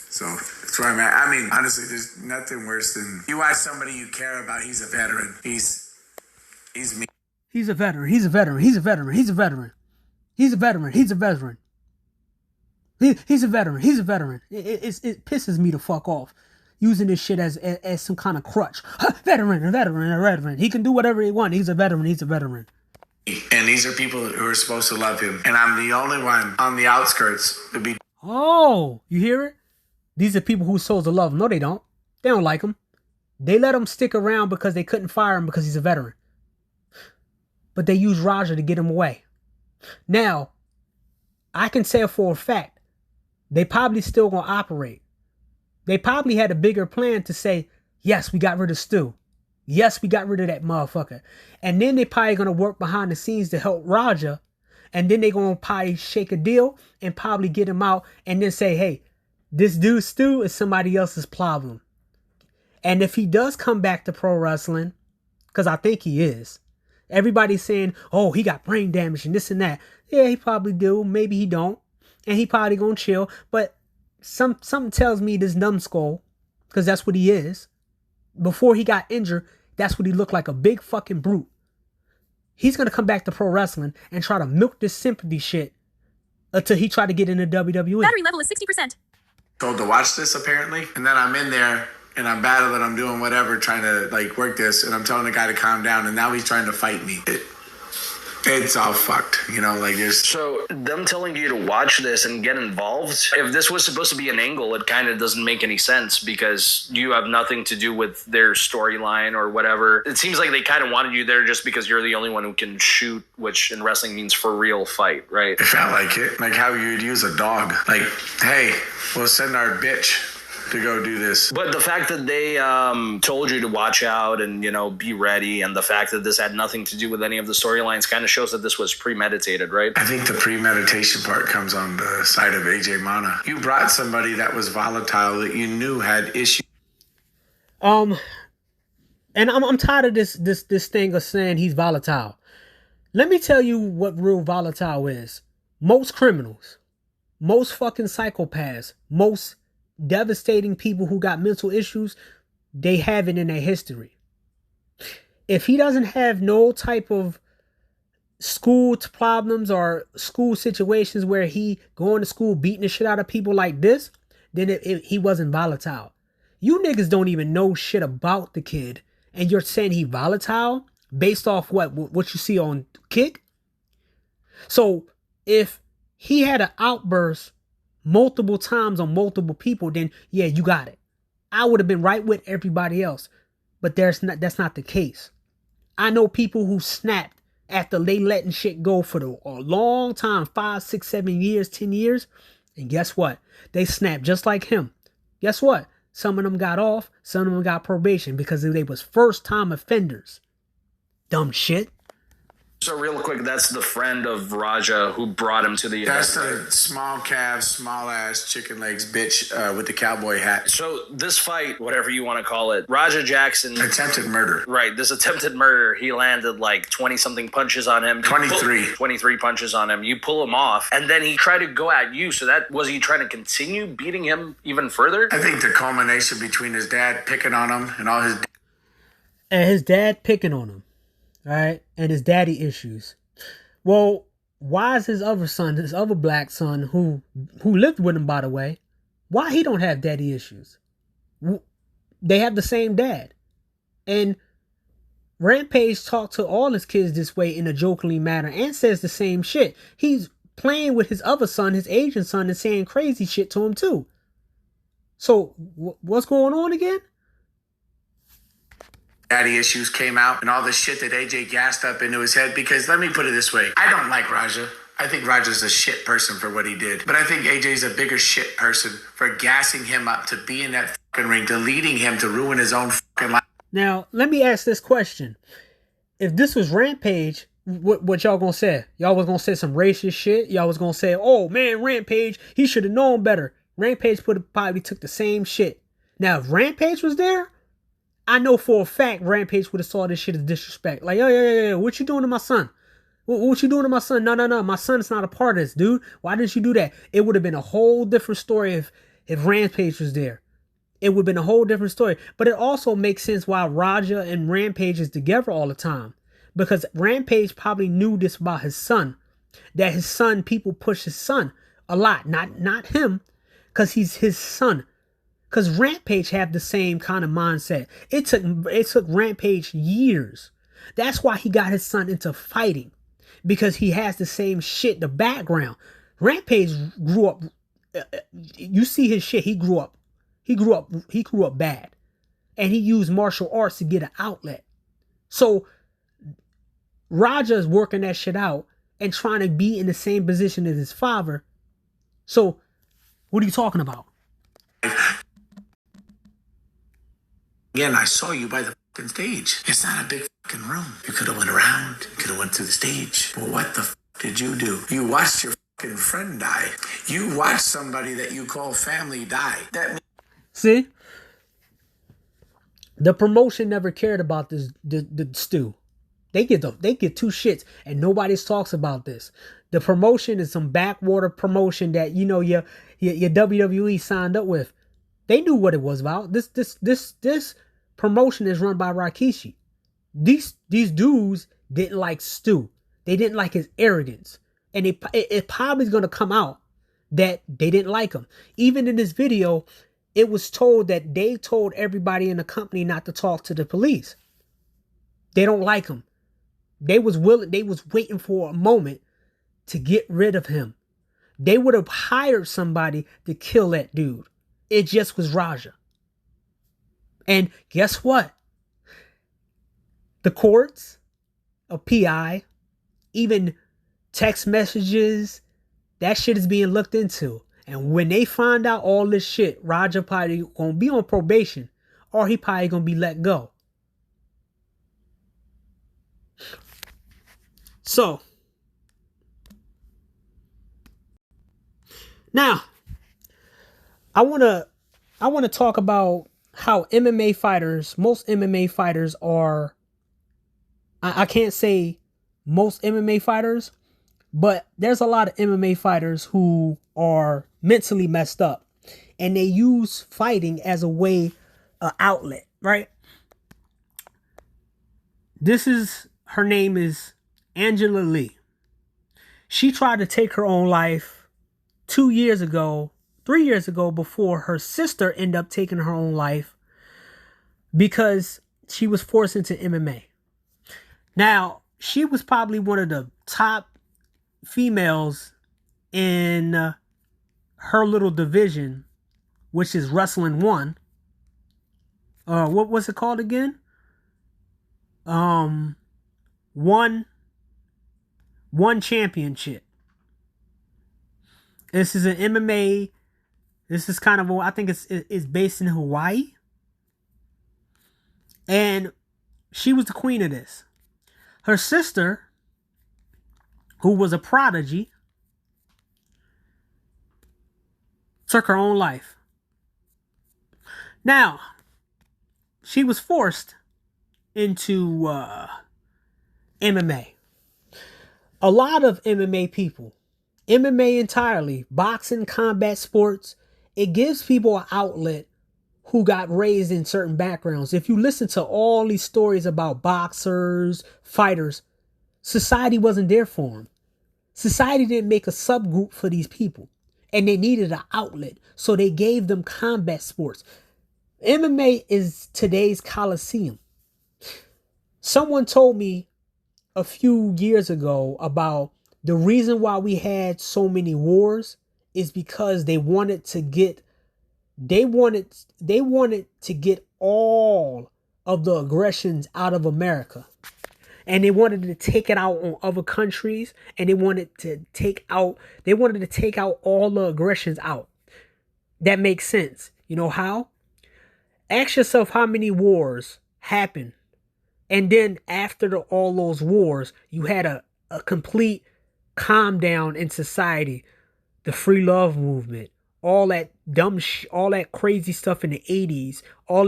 So that's where I'm at. I mean, honestly, there's nothing worse than you watch somebody you care about. He's a veteran. He's me. He's a veteran. He's a veteran. He's a veteran. He's a veteran. He's a veteran. He's a veteran. He's a veteran. He's a veteran. It pisses me the fuck off using this shit as some kind of crutch. Veteran. He can do whatever he wants. He's a veteran. He's a veteran. And these are people who are supposed to love him. And I'm the only one on the outskirts to be. Oh, you hear it? These are people who's supposed to love him. No, they don't. They don't like him. They let him stick around because they couldn't fire him because he's a veteran. But they used Raja to get him away. Now, I can say for a fact, they probably still gonna operate. They probably had a bigger plan to say, yes, we got rid of Stu. Yes, we got rid of that motherfucker. And then they probably gonna work behind the scenes to help Raja. And then they gonna probably shake a deal and probably get him out and then say, hey, this dude Stu is somebody else's problem. And if he does come back to pro wrestling, because I think he is. Everybody's saying, oh, he got brain damage and this and that. Yeah, he probably do. Maybe he don't. And he probably gonna chill. But something tells me this numbskull, because that's what he is. Before he got injured, that's what he looked like, a big fucking brute. He's gonna come back to pro wrestling and try to milk this sympathy shit until he tried to get into WWE. Battery level is 60%. Told to watch this apparently, and then I'm in there and I'm battling, I'm doing whatever, trying to like work this, and I'm telling the guy to calm down, and now he's trying to fight me. It's all fucked, you know, like there's... So them telling you to watch this and get involved, if this was supposed to be an angle, it kind of doesn't make any sense because you have nothing to do with their storyline or whatever. It seems like they kind of wanted you there just because you're the only one who can shoot, which in wrestling means for real fight, right? It felt like it, like how you'd use a dog. Like, hey, we'll send our bitch to go do this. But the fact that they told you to watch out and, you know, be ready, and the fact that this had nothing to do with any of the storylines kind of shows that this was premeditated, right? I think the premeditation part comes on the side of AJ Mana. You brought somebody that was volatile, that you knew had issues. And I'm tired of this thing of saying he's volatile. Let me tell you what real volatile is. Most criminals, most fucking psychopaths, most devastating people who got mental issues, they have it in their history. If he doesn't have no type of school problems or school situations where he going to school beating the shit out of people like this, then he wasn't volatile. You niggas don't even know shit about the kid, and you're saying he volatile based off what you see on Kick? So if he had an outburst multiple times on multiple people, then yeah, you got it. I would have been right with everybody else, but that's not the case. I know people who snapped after they letting shit go for a long time, 5, 6, 7 years, 10 years, and guess what? They snapped just like him. Guess what? Some of them got off, some of them got probation because they was first time offenders. Dumb shit. So real quick, that's the friend of Raja who brought him to the event. That's the small calf, small ass chicken legs bitch with the cowboy hat. So this fight, whatever you want to call it, Raja Jackson... Attempted murder. Right, this attempted murder, he landed like 20-something punches on him. 23 punches on him. You pull him off, and then he tried to go at you. So was he trying to continue beating him even further? I think the culmination between his dad picking on him and all his... And his dad picking on him. All right, and his daddy issues. Well, why is his other son, his other black son, who lived with him, by the way, why he don't have daddy issues? They have the same dad. And Rampage talked to all his kids this way in a jokingly manner and says the same shit. He's playing with his other son, his Asian son, and saying crazy shit to him too. So what's going on again? Daddy issues came out and all the shit that AJ gassed up into his head, because let me put it this way. I don't like Raja. I think Raja's a shit person for what he did. But I think AJ's a bigger shit person for gassing him up to be in that fucking ring, to leading him to ruin his own fucking life. Now, let me ask this question. If this was Rampage, what y'all gonna say? Y'all was gonna say some racist shit? Y'all was gonna say, oh man, Rampage, he should have known better. Rampage probably took the same shit. Now, if Rampage was there, I know for a fact Rampage would have saw this shit as disrespect. Like, yo, what you doing to my son? What you doing to my son? No, my son is not a part of this, dude. Why didn't you do that? It would have been a whole different story if Rampage was there. It would have been a whole different story. But it also makes sense why Raja and Rampage is together all the time. Because Rampage probably knew this about his son. That his son, people push his son a lot. Not him, because he's his son. Because Rampage have the same kind of mindset. It took Rampage years. That's why he got his son into fighting. Because he has the same shit, the background. Rampage grew up. You see his shit. He grew up bad. And he used martial arts to get an outlet. So Raja is working that shit out and trying to be in the same position as his father. So what are you talking about? Again, I saw you by the fucking stage. It's not a big fucking room. You could have went around. You could have went to the stage. But what the did you do? You watched your fucking friend die. You watched somebody that you call family die. See? The promotion never cared about this. The Stu. They get two shits, and nobody talks about this. The promotion is some backwater promotion that your WWE signed up with. They knew what it was about. This promotion is run by Rikishi. These dudes didn't like Stu. They didn't like his arrogance, and it probably is gonna come out that they didn't like him. Even in this video, it was told that they told everybody in the company not to talk to the police. They don't like him. They was waiting for a moment to get rid of him. They would have hired somebody to kill that dude. It just was Raja. And guess what? The courts, a PI, even text messages, that shit is being looked into. And when they find out all this shit, Raja probably gonna be on probation, or he probably gonna be let go. So, now, I wanna talk about how MMA fighters, most MMA fighters are, I can't say most MMA fighters, but there's a lot of MMA fighters who are mentally messed up, and they use fighting as a way, outlet, right? Her name is Angela Lee. She tried to take her own life 3 years ago, before her sister ended up taking her own life because she was forced into MMA. Now, she was probably one of the top females in her little division, which is Wrestling 1. What was it called again? One Championship. This is an MMA. This is kind of, I think it's based in Hawaii. And she was the queen of this. Her sister, who was a prodigy, took her own life. Now, she was forced into MMA. A lot of MMA people, MMA entirely, boxing, combat sports, it gives people an outlet who got raised in certain backgrounds. If you listen to all these stories about boxers, fighters, society wasn't there for them. Society didn't make a subgroup for these people, and they needed an outlet, so they gave them combat sports. MMA is today's Coliseum. Someone told me a few years ago about the reason why we had so many wars is because they wanted to get all of the aggressions out of America. And they wanted to take it out on other countries, and they wanted to take out all the aggressions out. That makes sense. You know how? Ask yourself how many wars happened. And then after all those wars, you had a complete calm down in society. The free love movement, all that all that crazy stuff in the 80s, all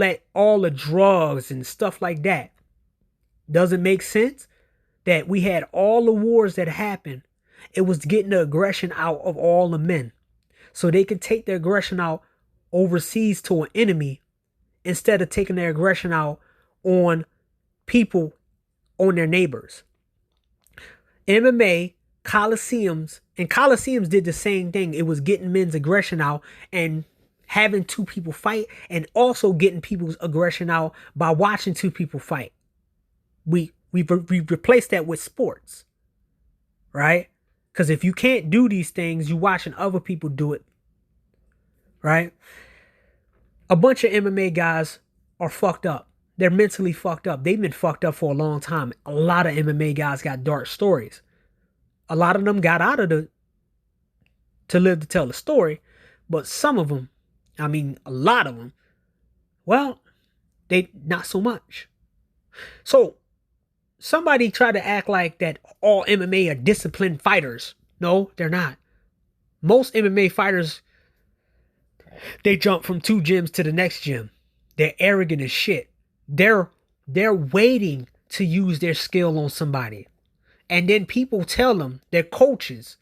the drugs and stuff like that. Does it make sense that we had all the wars that happened? It was getting the aggression out of all the men, so they could take their aggression out overseas to an enemy instead of taking their aggression out on people, on their neighbors. MMA, Coliseums did the same thing. It was getting men's aggression out and having two people fight, and also getting people's aggression out by watching two people fight. We replaced that with sports, right? Because if you can't do these things, you're watching other people do it, right? A bunch of MMA guys are fucked up. They're mentally fucked up. They've been fucked up for a long time. A lot of MMA guys got dark stories. A lot of them got out of to live to tell the story, but some of them, a lot of them, well, they not so much. So somebody tried to act like that all MMA are disciplined fighters. No, they're not. Most MMA fighters, they jump from two gyms to the next gym. They're arrogant as shit. They're waiting to use their skill on somebody. And then people tell them, their coaches,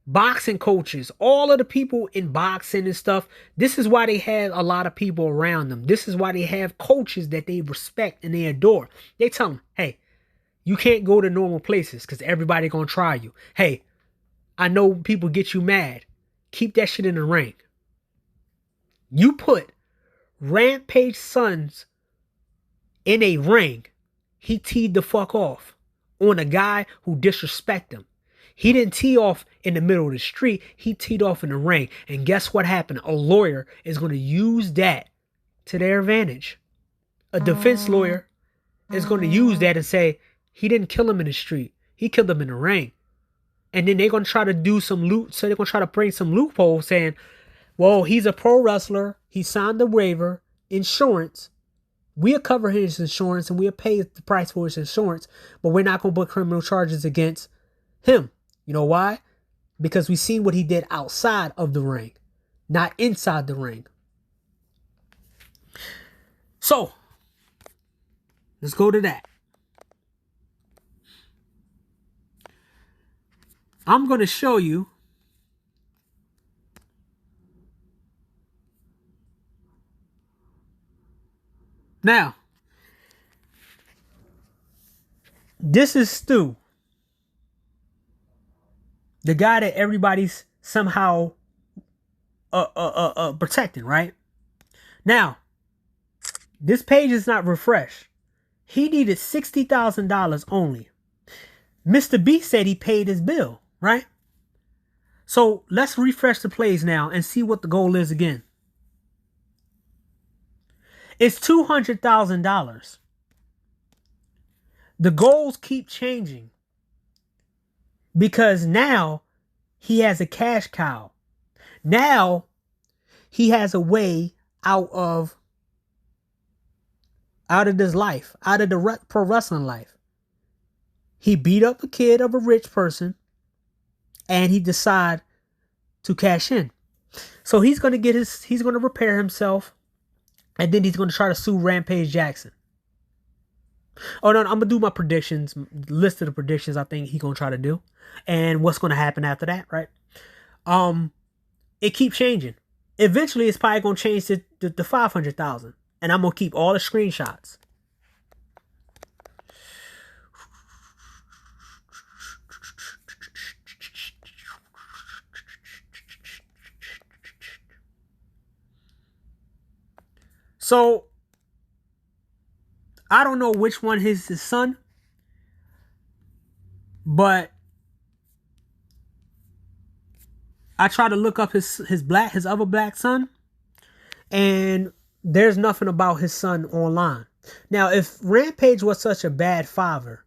boxing coaches, all of the people in boxing and stuff, this is why they have a lot of people around them. This is why they have coaches that they respect and they adore. They tell them, hey, you can't go to normal places because everybody gonna try you. Hey, I know people get you mad. Keep that shit in the ring. You put Rampage Sons in a ring, he teed the fuck off on a guy who disrespect him. He didn't tee off in the middle of the street. He teed off in the ring. And guess what happened? A lawyer is going to use that to their advantage. A defense lawyer is going to use that and say, he didn't kill him in the street. He killed him in the ring. And then they're going to try to do some loot. So they're going to try to bring some loophole saying, well, he's a pro wrestler. He signed the waiver, insurance. We'll cover his insurance and we'll pay the price for his insurance. But we're not going to put criminal charges against him. You know why? Because we've seen what he did outside of the ring, not inside the ring. So, let's go to that. I'm going to show you now. This is Stu. The guy that everybody's somehow protecting, right? Now, this page is not refreshed. He needed $60,000 only. Mr. B said he paid his bill, right? So let's refresh the plays now and see what the goal is again. It's $200,000. The goals keep changing. Because now he has a cash cow. Now he has a way out of this life, out of the pro wrestling life. He beat up a kid of a rich person and he decided to cash in. So he's going to repair himself and then he's going to try to sue Rampage Jackson. Oh no, I'm going to do my predictions, list of the predictions I think he's going to try to do. And what's going to happen after that, right? It keeps changing. Eventually, it's probably going to change to 500,000. And I'm going to keep all the screenshots. So, I don't know which one is his son. But I tried to look up his other black son, and there's nothing about his son online. Now, if Rampage was such a bad father,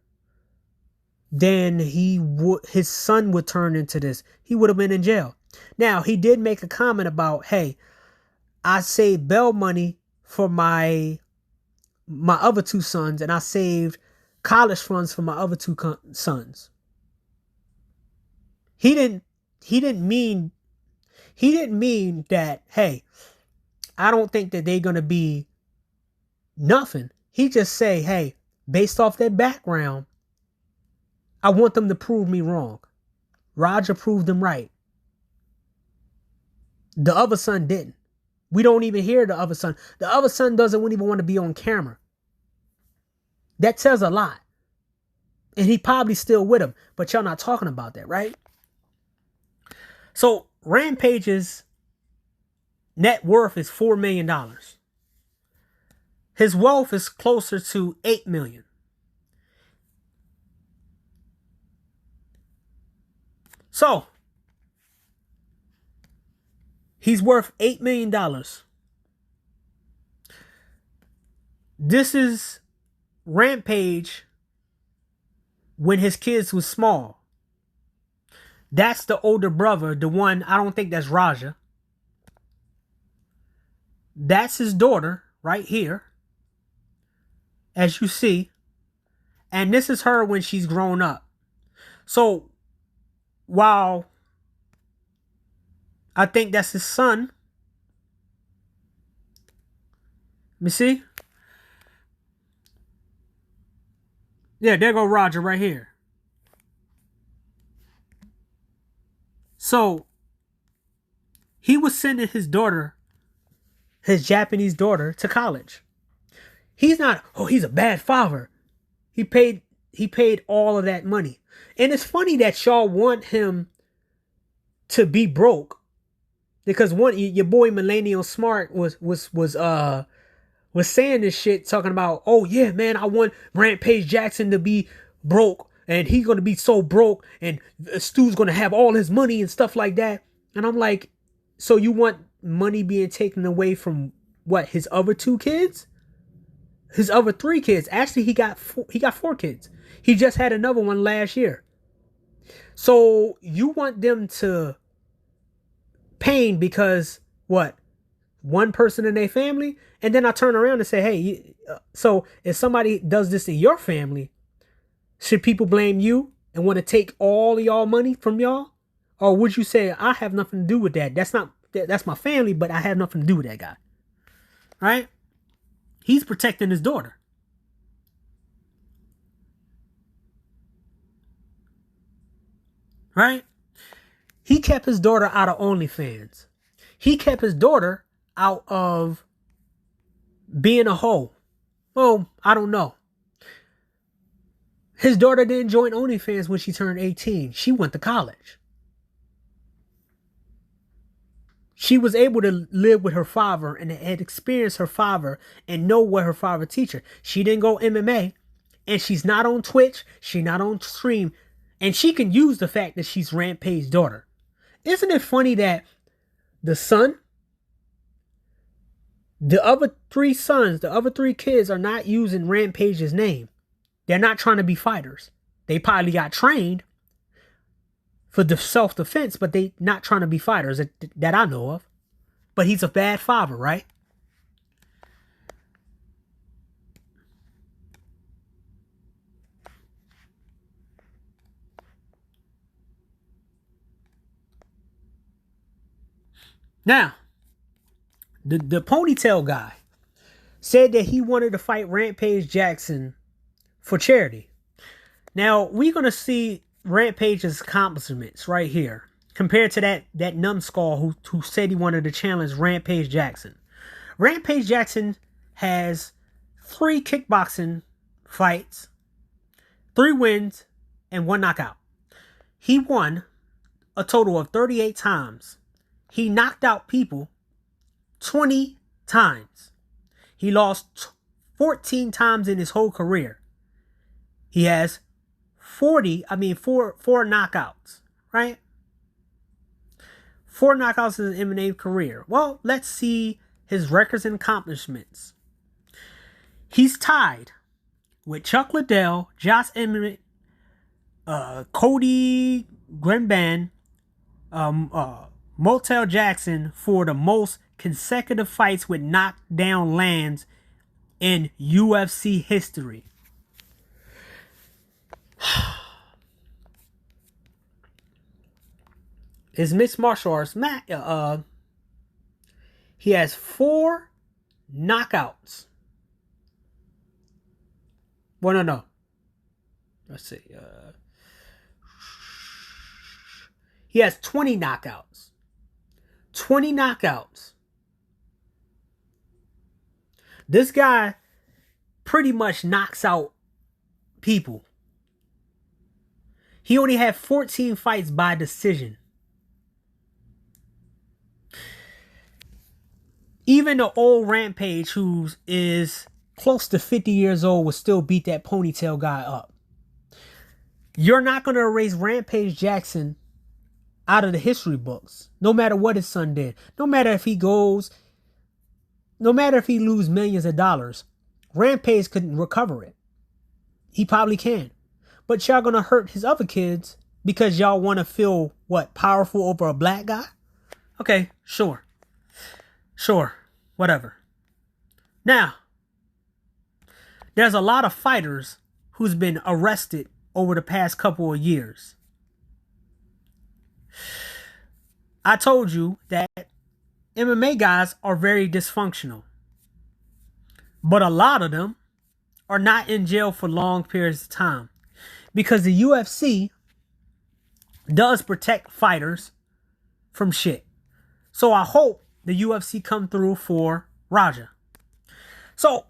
then his son would turn into this. He would have been in jail. Now, he did make a comment about, hey, I saved bail money for my other two sons, and I saved college funds for my other two sons. He didn't mean that, hey, I don't think that they're going to be nothing. He just say, hey, based off their background, I want them to prove me wrong. Roger proved them right. The other son didn't. We don't even hear the other son. The other son doesn't even want to be on camera. That says a lot. And he probably still with him, but y'all not talking about that, right? So Rampage's net worth is $4 million. His wealth is closer to $8 million. So he's worth $8 million. This is Rampage when his kids was small. That's the older brother, the one, I don't think that's Raja. That's his daughter right here, as you see. And this is her when she's grown up. So, while I think that's his son, let me see. Yeah, there go Roger right here. So he was sending his daughter, his Japanese daughter, to college. He's not, oh, he's a bad father. He paid all of that money. And it's funny that y'all want him to be broke. Because your boy Millennial Smart was saying this shit, talking about, oh yeah, man, I want Rampage Jackson to be broke, and he's gonna be so broke, and Stu's gonna have all his money and stuff like that. And I'm like, so you want money being taken away from what, his other 2 kids? His other 3 kids. Actually, he got 4 kids. He just had another one last year. So you want them to pain because what? One person in their family? And then I turn around and say, hey, so if somebody does this in your family, should people blame you and want to take all of y'all money from y'all? Or would you say, I have nothing to do with that? That's my family, but I have nothing to do with that guy. Right? He's protecting his daughter. Right? He kept his daughter out of OnlyFans. He kept his daughter out of being a hoe. Well, I don't know. His daughter didn't join OnlyFans when she turned 18. She went to college. She was able to live with her father and had experienced her father and know what her father teach her. She didn't go MMA, and she's not on Twitch. She's not on stream, and she can use the fact that she's Rampage's daughter. Isn't it funny that the son, the other 3 sons, the other 3 kids are not using Rampage's name. They're not trying to be fighters. They probably got trained for the self-defense, but they not trying to be fighters that I know of. But he's a bad father, right? Now, the ponytail guy said that he wanted to fight Rampage Jackson for charity. Now, we're going to see Rampage's accomplishments right here compared to that numbskull who said he wanted to challenge Rampage Jackson. Rampage Jackson has 3 kickboxing fights, 3 wins, and 1 knockout. He won a total of 38 times. He knocked out people 20 times. He lost 14 times in his whole career. He has 4 knockouts, right? 4 knockouts in his MMA career. Well, let's see his records and accomplishments. He's tied with Chuck Liddell, Josh Emmett, Cody Garbrandt, Motel Jackson for the most consecutive fights with knockdown lands in UFC history. His mixed martial arts, he has 4 knockouts. Well, no. Let's see. He has 20 knockouts. 20 knockouts. This guy pretty much knocks out people. He only had 14 fights by decision. Even the old Rampage, who is close to 50 years old, would still beat that ponytail guy up. You're not going to erase Rampage Jackson out of the history books, no matter what his son did. No matter if he loses millions of dollars, Rampage couldn't recover it. He probably can. But y'all gonna hurt his other kids because y'all want to feel, powerful over a black guy? Okay, sure. Whatever. Now, there's a lot of fighters who's been arrested over the past couple of years. I told you that MMA guys are very dysfunctional. But a lot of them are not in jail for long periods of time. Because the UFC does protect fighters from shit. So I hope the UFC come through for Raja. So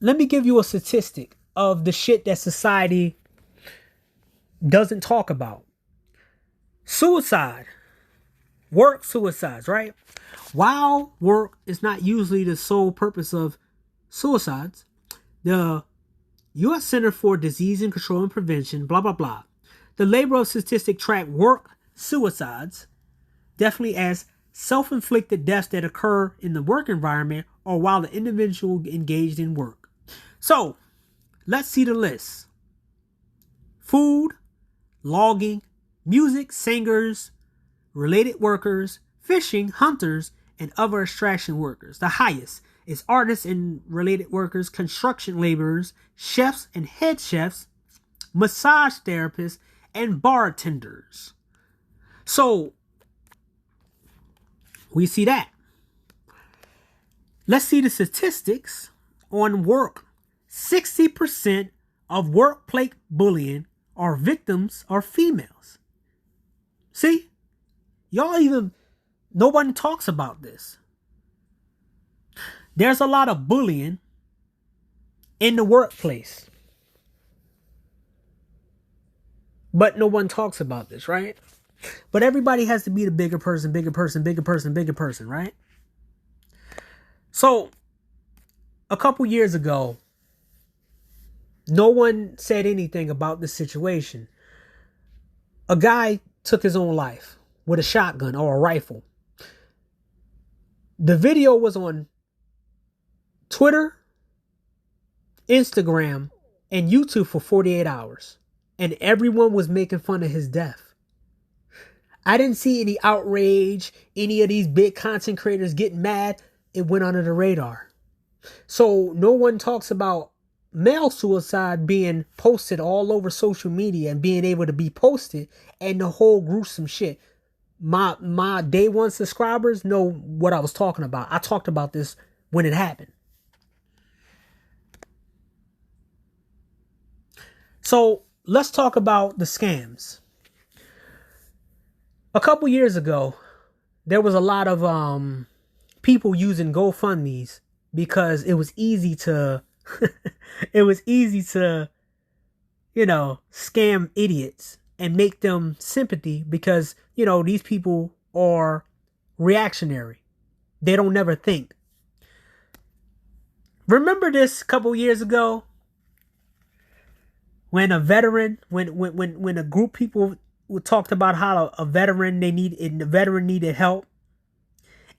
let me give you a statistic of the shit that society doesn't talk about. Suicide. Work suicides, right? While work is not usually the sole purpose of suicides, the U.S. Center for Disease and Control and Prevention, blah, blah, blah. The Labor Statistic track work suicides definitely as self-inflicted deaths that occur in the work environment or while the individual engaged in work. So, let's see the list. Food, logging, music, singers, related workers, fishing, hunters, and other extraction workers. The highest is artists and related workers, construction laborers, chefs and head chefs, massage therapists, and bartenders. So, we see that. Let's see the statistics on work. 60% of workplace bullying are victims are females. See? Nobody talks about this. There's a lot of bullying in the workplace. But no one talks about this, right? But everybody has to be the bigger person, right? So, a couple years ago, no one said anything about this situation. A guy took his own life with a shotgun or a rifle. The video was on Twitter, Instagram, and YouTube for 48 hours. And everyone was making fun of his death. I didn't see any outrage, any of these big content creators getting mad. It went under the radar. So no one talks about male suicide being posted all over social media and being able to be posted and the whole gruesome shit. My day one subscribers know what I was talking about. I talked about this when it happened. So let's talk about the scams. A couple years ago, there was a lot of people using GoFundMe's because it was easy to scam idiots and make them sympathy because, these people are reactionary. They don't never think. Remember this a couple years ago when a veteran, when a group of people talked about how the veteran needed help.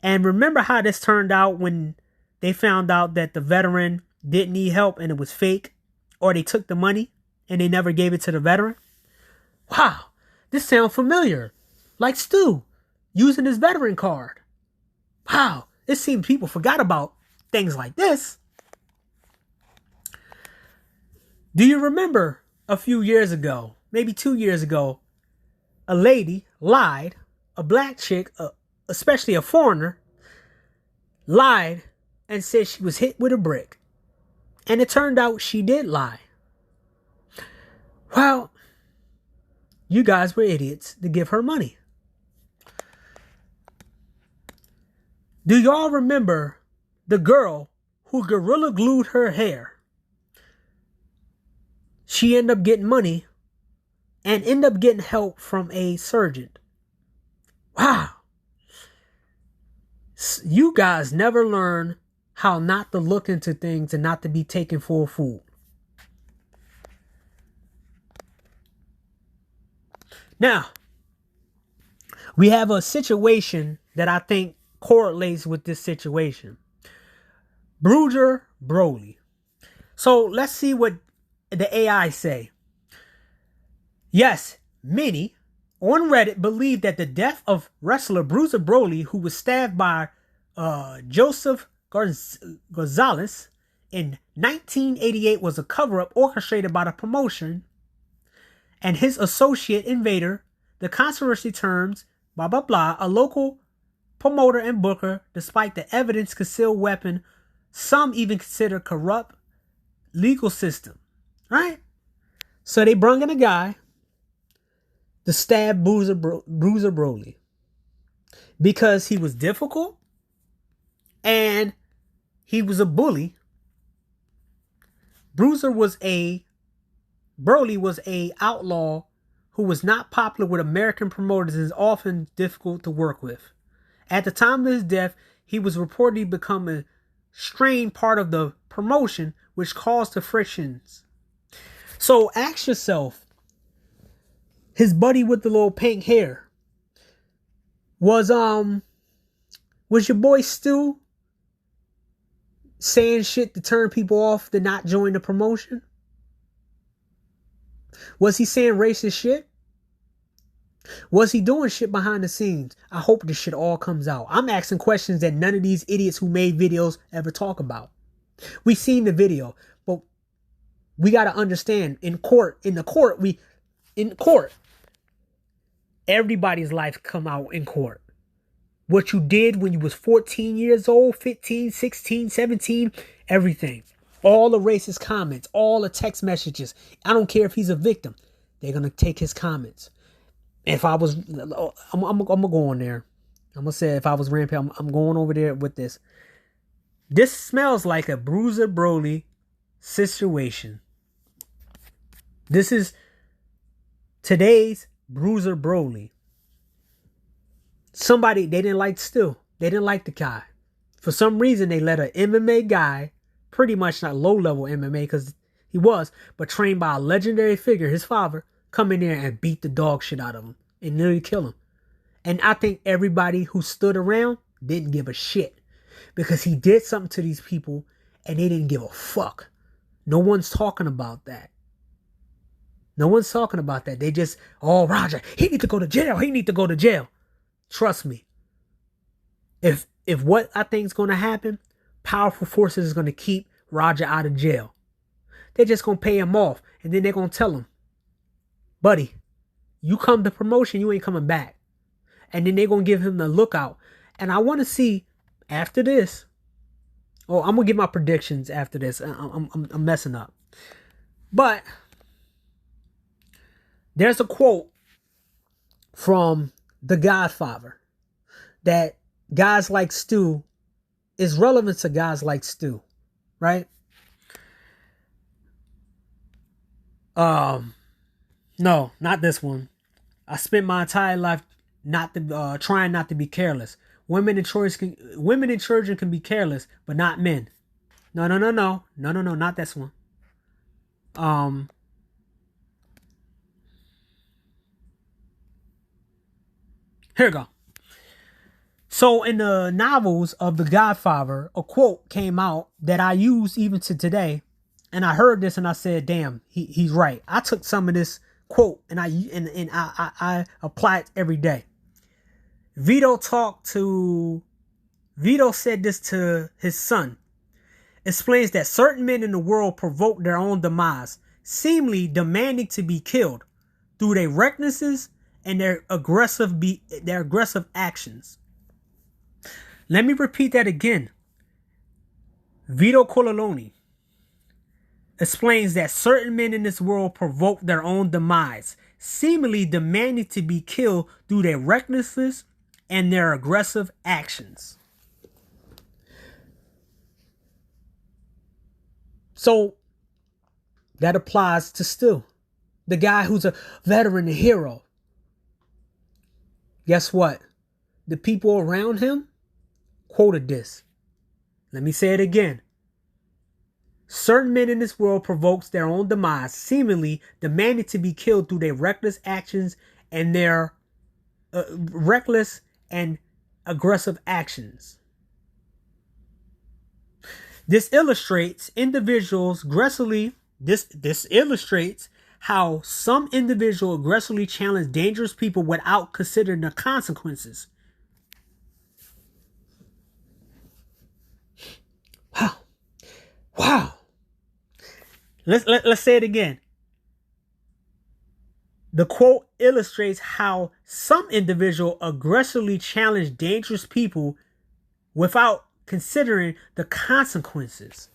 And remember how this turned out when they found out that the veteran didn't need help and it was fake, or they took the money and they never gave it to the veteran? Wow, this sounds familiar. Like Stu using his veteran card. Wow, it seems people forgot about things like this. Do you remember a few years ago, maybe 2 years ago, a lady lied, a black chick, especially a foreigner, lied and said she was hit with a brick. And it turned out she did lie. Well, you guys were idiots to give her money. Do y'all remember the girl who gorilla glued her hair? She ended up getting money and ended up getting help from a surgeon. Wow. You guys never learn how not to look into things and not to be taken for a fool. Now, we have a situation that I think correlates with this situation. Bruiser Brody. So let's see what the AI say. Yes, many on Reddit believe that the death of wrestler Bruiser Brody, who was stabbed by Joseph Gonzalez in 1988, was a cover-up orchestrated by the promotion and his associate Invader. The controversy terms, blah, blah, blah, a local promoter and booker, despite the evidence concealed weapon, some even consider corrupt legal system, right? So they brung in a guy to stab Bruiser Brody because he was difficult and he was a bully. Brody was a outlaw who was not popular with American promoters and is often difficult to work with. At the time of his death, he was reportedly become a strained part of the promotion, which caused the frictions. So ask yourself, his buddy with the little pink hair, was your boy Stu saying shit to turn people off to not join the promotion? Was he saying racist shit? Was he doing shit behind the scenes? I hope this shit all comes out. I'm asking questions that none of these idiots who made videos ever talk about. We seen the video, but we got to understand in court, everybody's life come out in court. What you did when you was 14 years old, 15, 16, 17, everything. All the racist comments, all the text messages. I don't care if he's a victim. They're going to take his comments. If I was, I'm going to go on there. I'm going to say if I was Rampage, I'm going over there with this. This smells like a Bruiser Brody situation. This is today's Bruiser Brody. Somebody, they didn't like Stu. They didn't like the guy. For some reason, they let an MMA guy, pretty much not low-level MMA because he was, but trained by a legendary figure, his father, come in there and beat the dog shit out of him and nearly kill him. And I think everybody who stood around didn't give a shit because he did something to these people and they didn't give a fuck. No one's talking about that. No one's talking about that. They just, oh, Roger, he need to go to jail. He need to go to jail. Trust me. If what I think is going to happen, powerful forces is going to keep Roger out of jail. They're just going to pay him off. And then they're going to tell him, buddy, you come to promotion, you ain't coming back. And then they're going to give him the lookout. And I want to see after this. Oh, I'm going to give my predictions after this. I'm messing up. But there's a quote from The Godfather that guys like Stu is relevant to guys like Stu, right? No, not this one. I spent my entire life trying not to be careless. Women and children can be careless, but not men. No, not this one. Here we go. So in the novels of The Godfather, a quote came out that I use even to today. And I heard this and I said, damn, he's right. I took some of this quote and I apply it every day. Vito said this to his son. Explains that certain men in the world provoke their own demise, seemingly demanding to be killed through their recklessness and their aggressive actions. Let me repeat that again. Vito Corleone explains that certain men in this world provoke their own demise, seemingly demanding to be killed through their recklessness and their aggressive actions. So that applies to Stu, the guy who's a veteran, a hero. Guess what? The people around him quoted this. Let me say it again. Certain men in this world provokes their own demise, seemingly demanding to be killed through their reckless actions and their reckless and aggressive actions. This illustrates This illustrates how some individuals aggressively challenge dangerous people without considering the consequences. Wow. Let's say it again. The quote illustrates how some individuals aggressively challenge dangerous people without considering the consequences.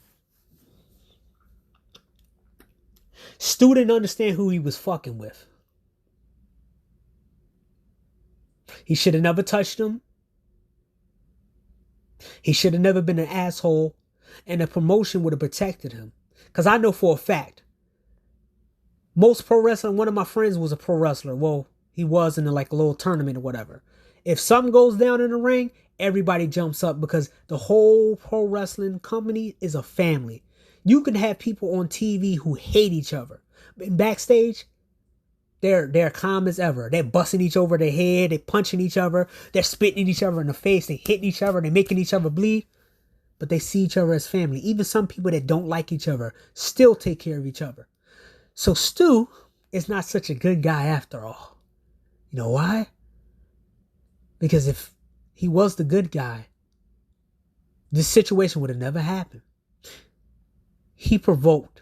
Stu didn't understand who he was fucking with. He should have never touched him. He should have never been an asshole. And the promotion would have protected him. Because I know for a fact, most pro wrestling, one of my friends was a pro wrestler. Well, he was in a little tournament or whatever. If something goes down in the ring, everybody jumps up because the whole pro wrestling company is a family. You can have people on TV who hate each other. And backstage, they're calm as ever. They're busting each over their head. They're punching each other. They're spitting each other in the face. They're hitting each other. They're making each other bleed. But they see each other as family. Even some people that don't like each other still take care of each other. So Stu is not such a good guy after all. You know why? Because if he was the good guy, this situation would have never happened. He provoked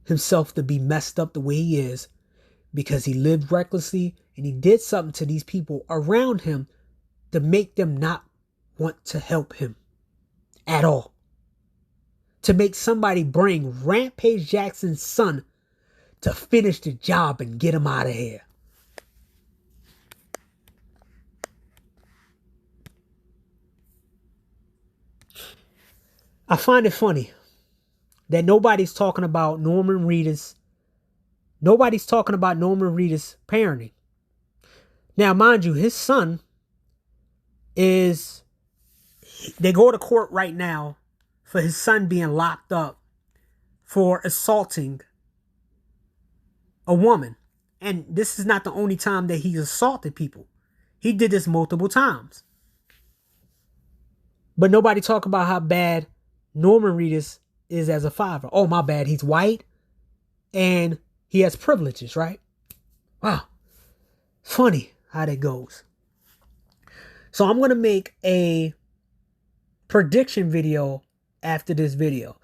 himself to be messed up the way he is because he lived recklessly and he did something to these people around him to make them not want to help him at all. To make somebody bring Rampage Jackson's son to finish the job and get him out of here. I find it funny that nobody's talking about Norman Reedus. Nobody's talking about Norman Reedus' parenting. Now, mind you, his son is... They go to court right now for his son being locked up for assaulting a woman. And this is not the only time that he's assaulted people. He did this multiple times. But nobody talk about how bad Norman Reedus is as a father. Oh, my bad. He's white and he has privileges, right? Wow. Funny how that goes. So I'm going to make a prediction video after this video.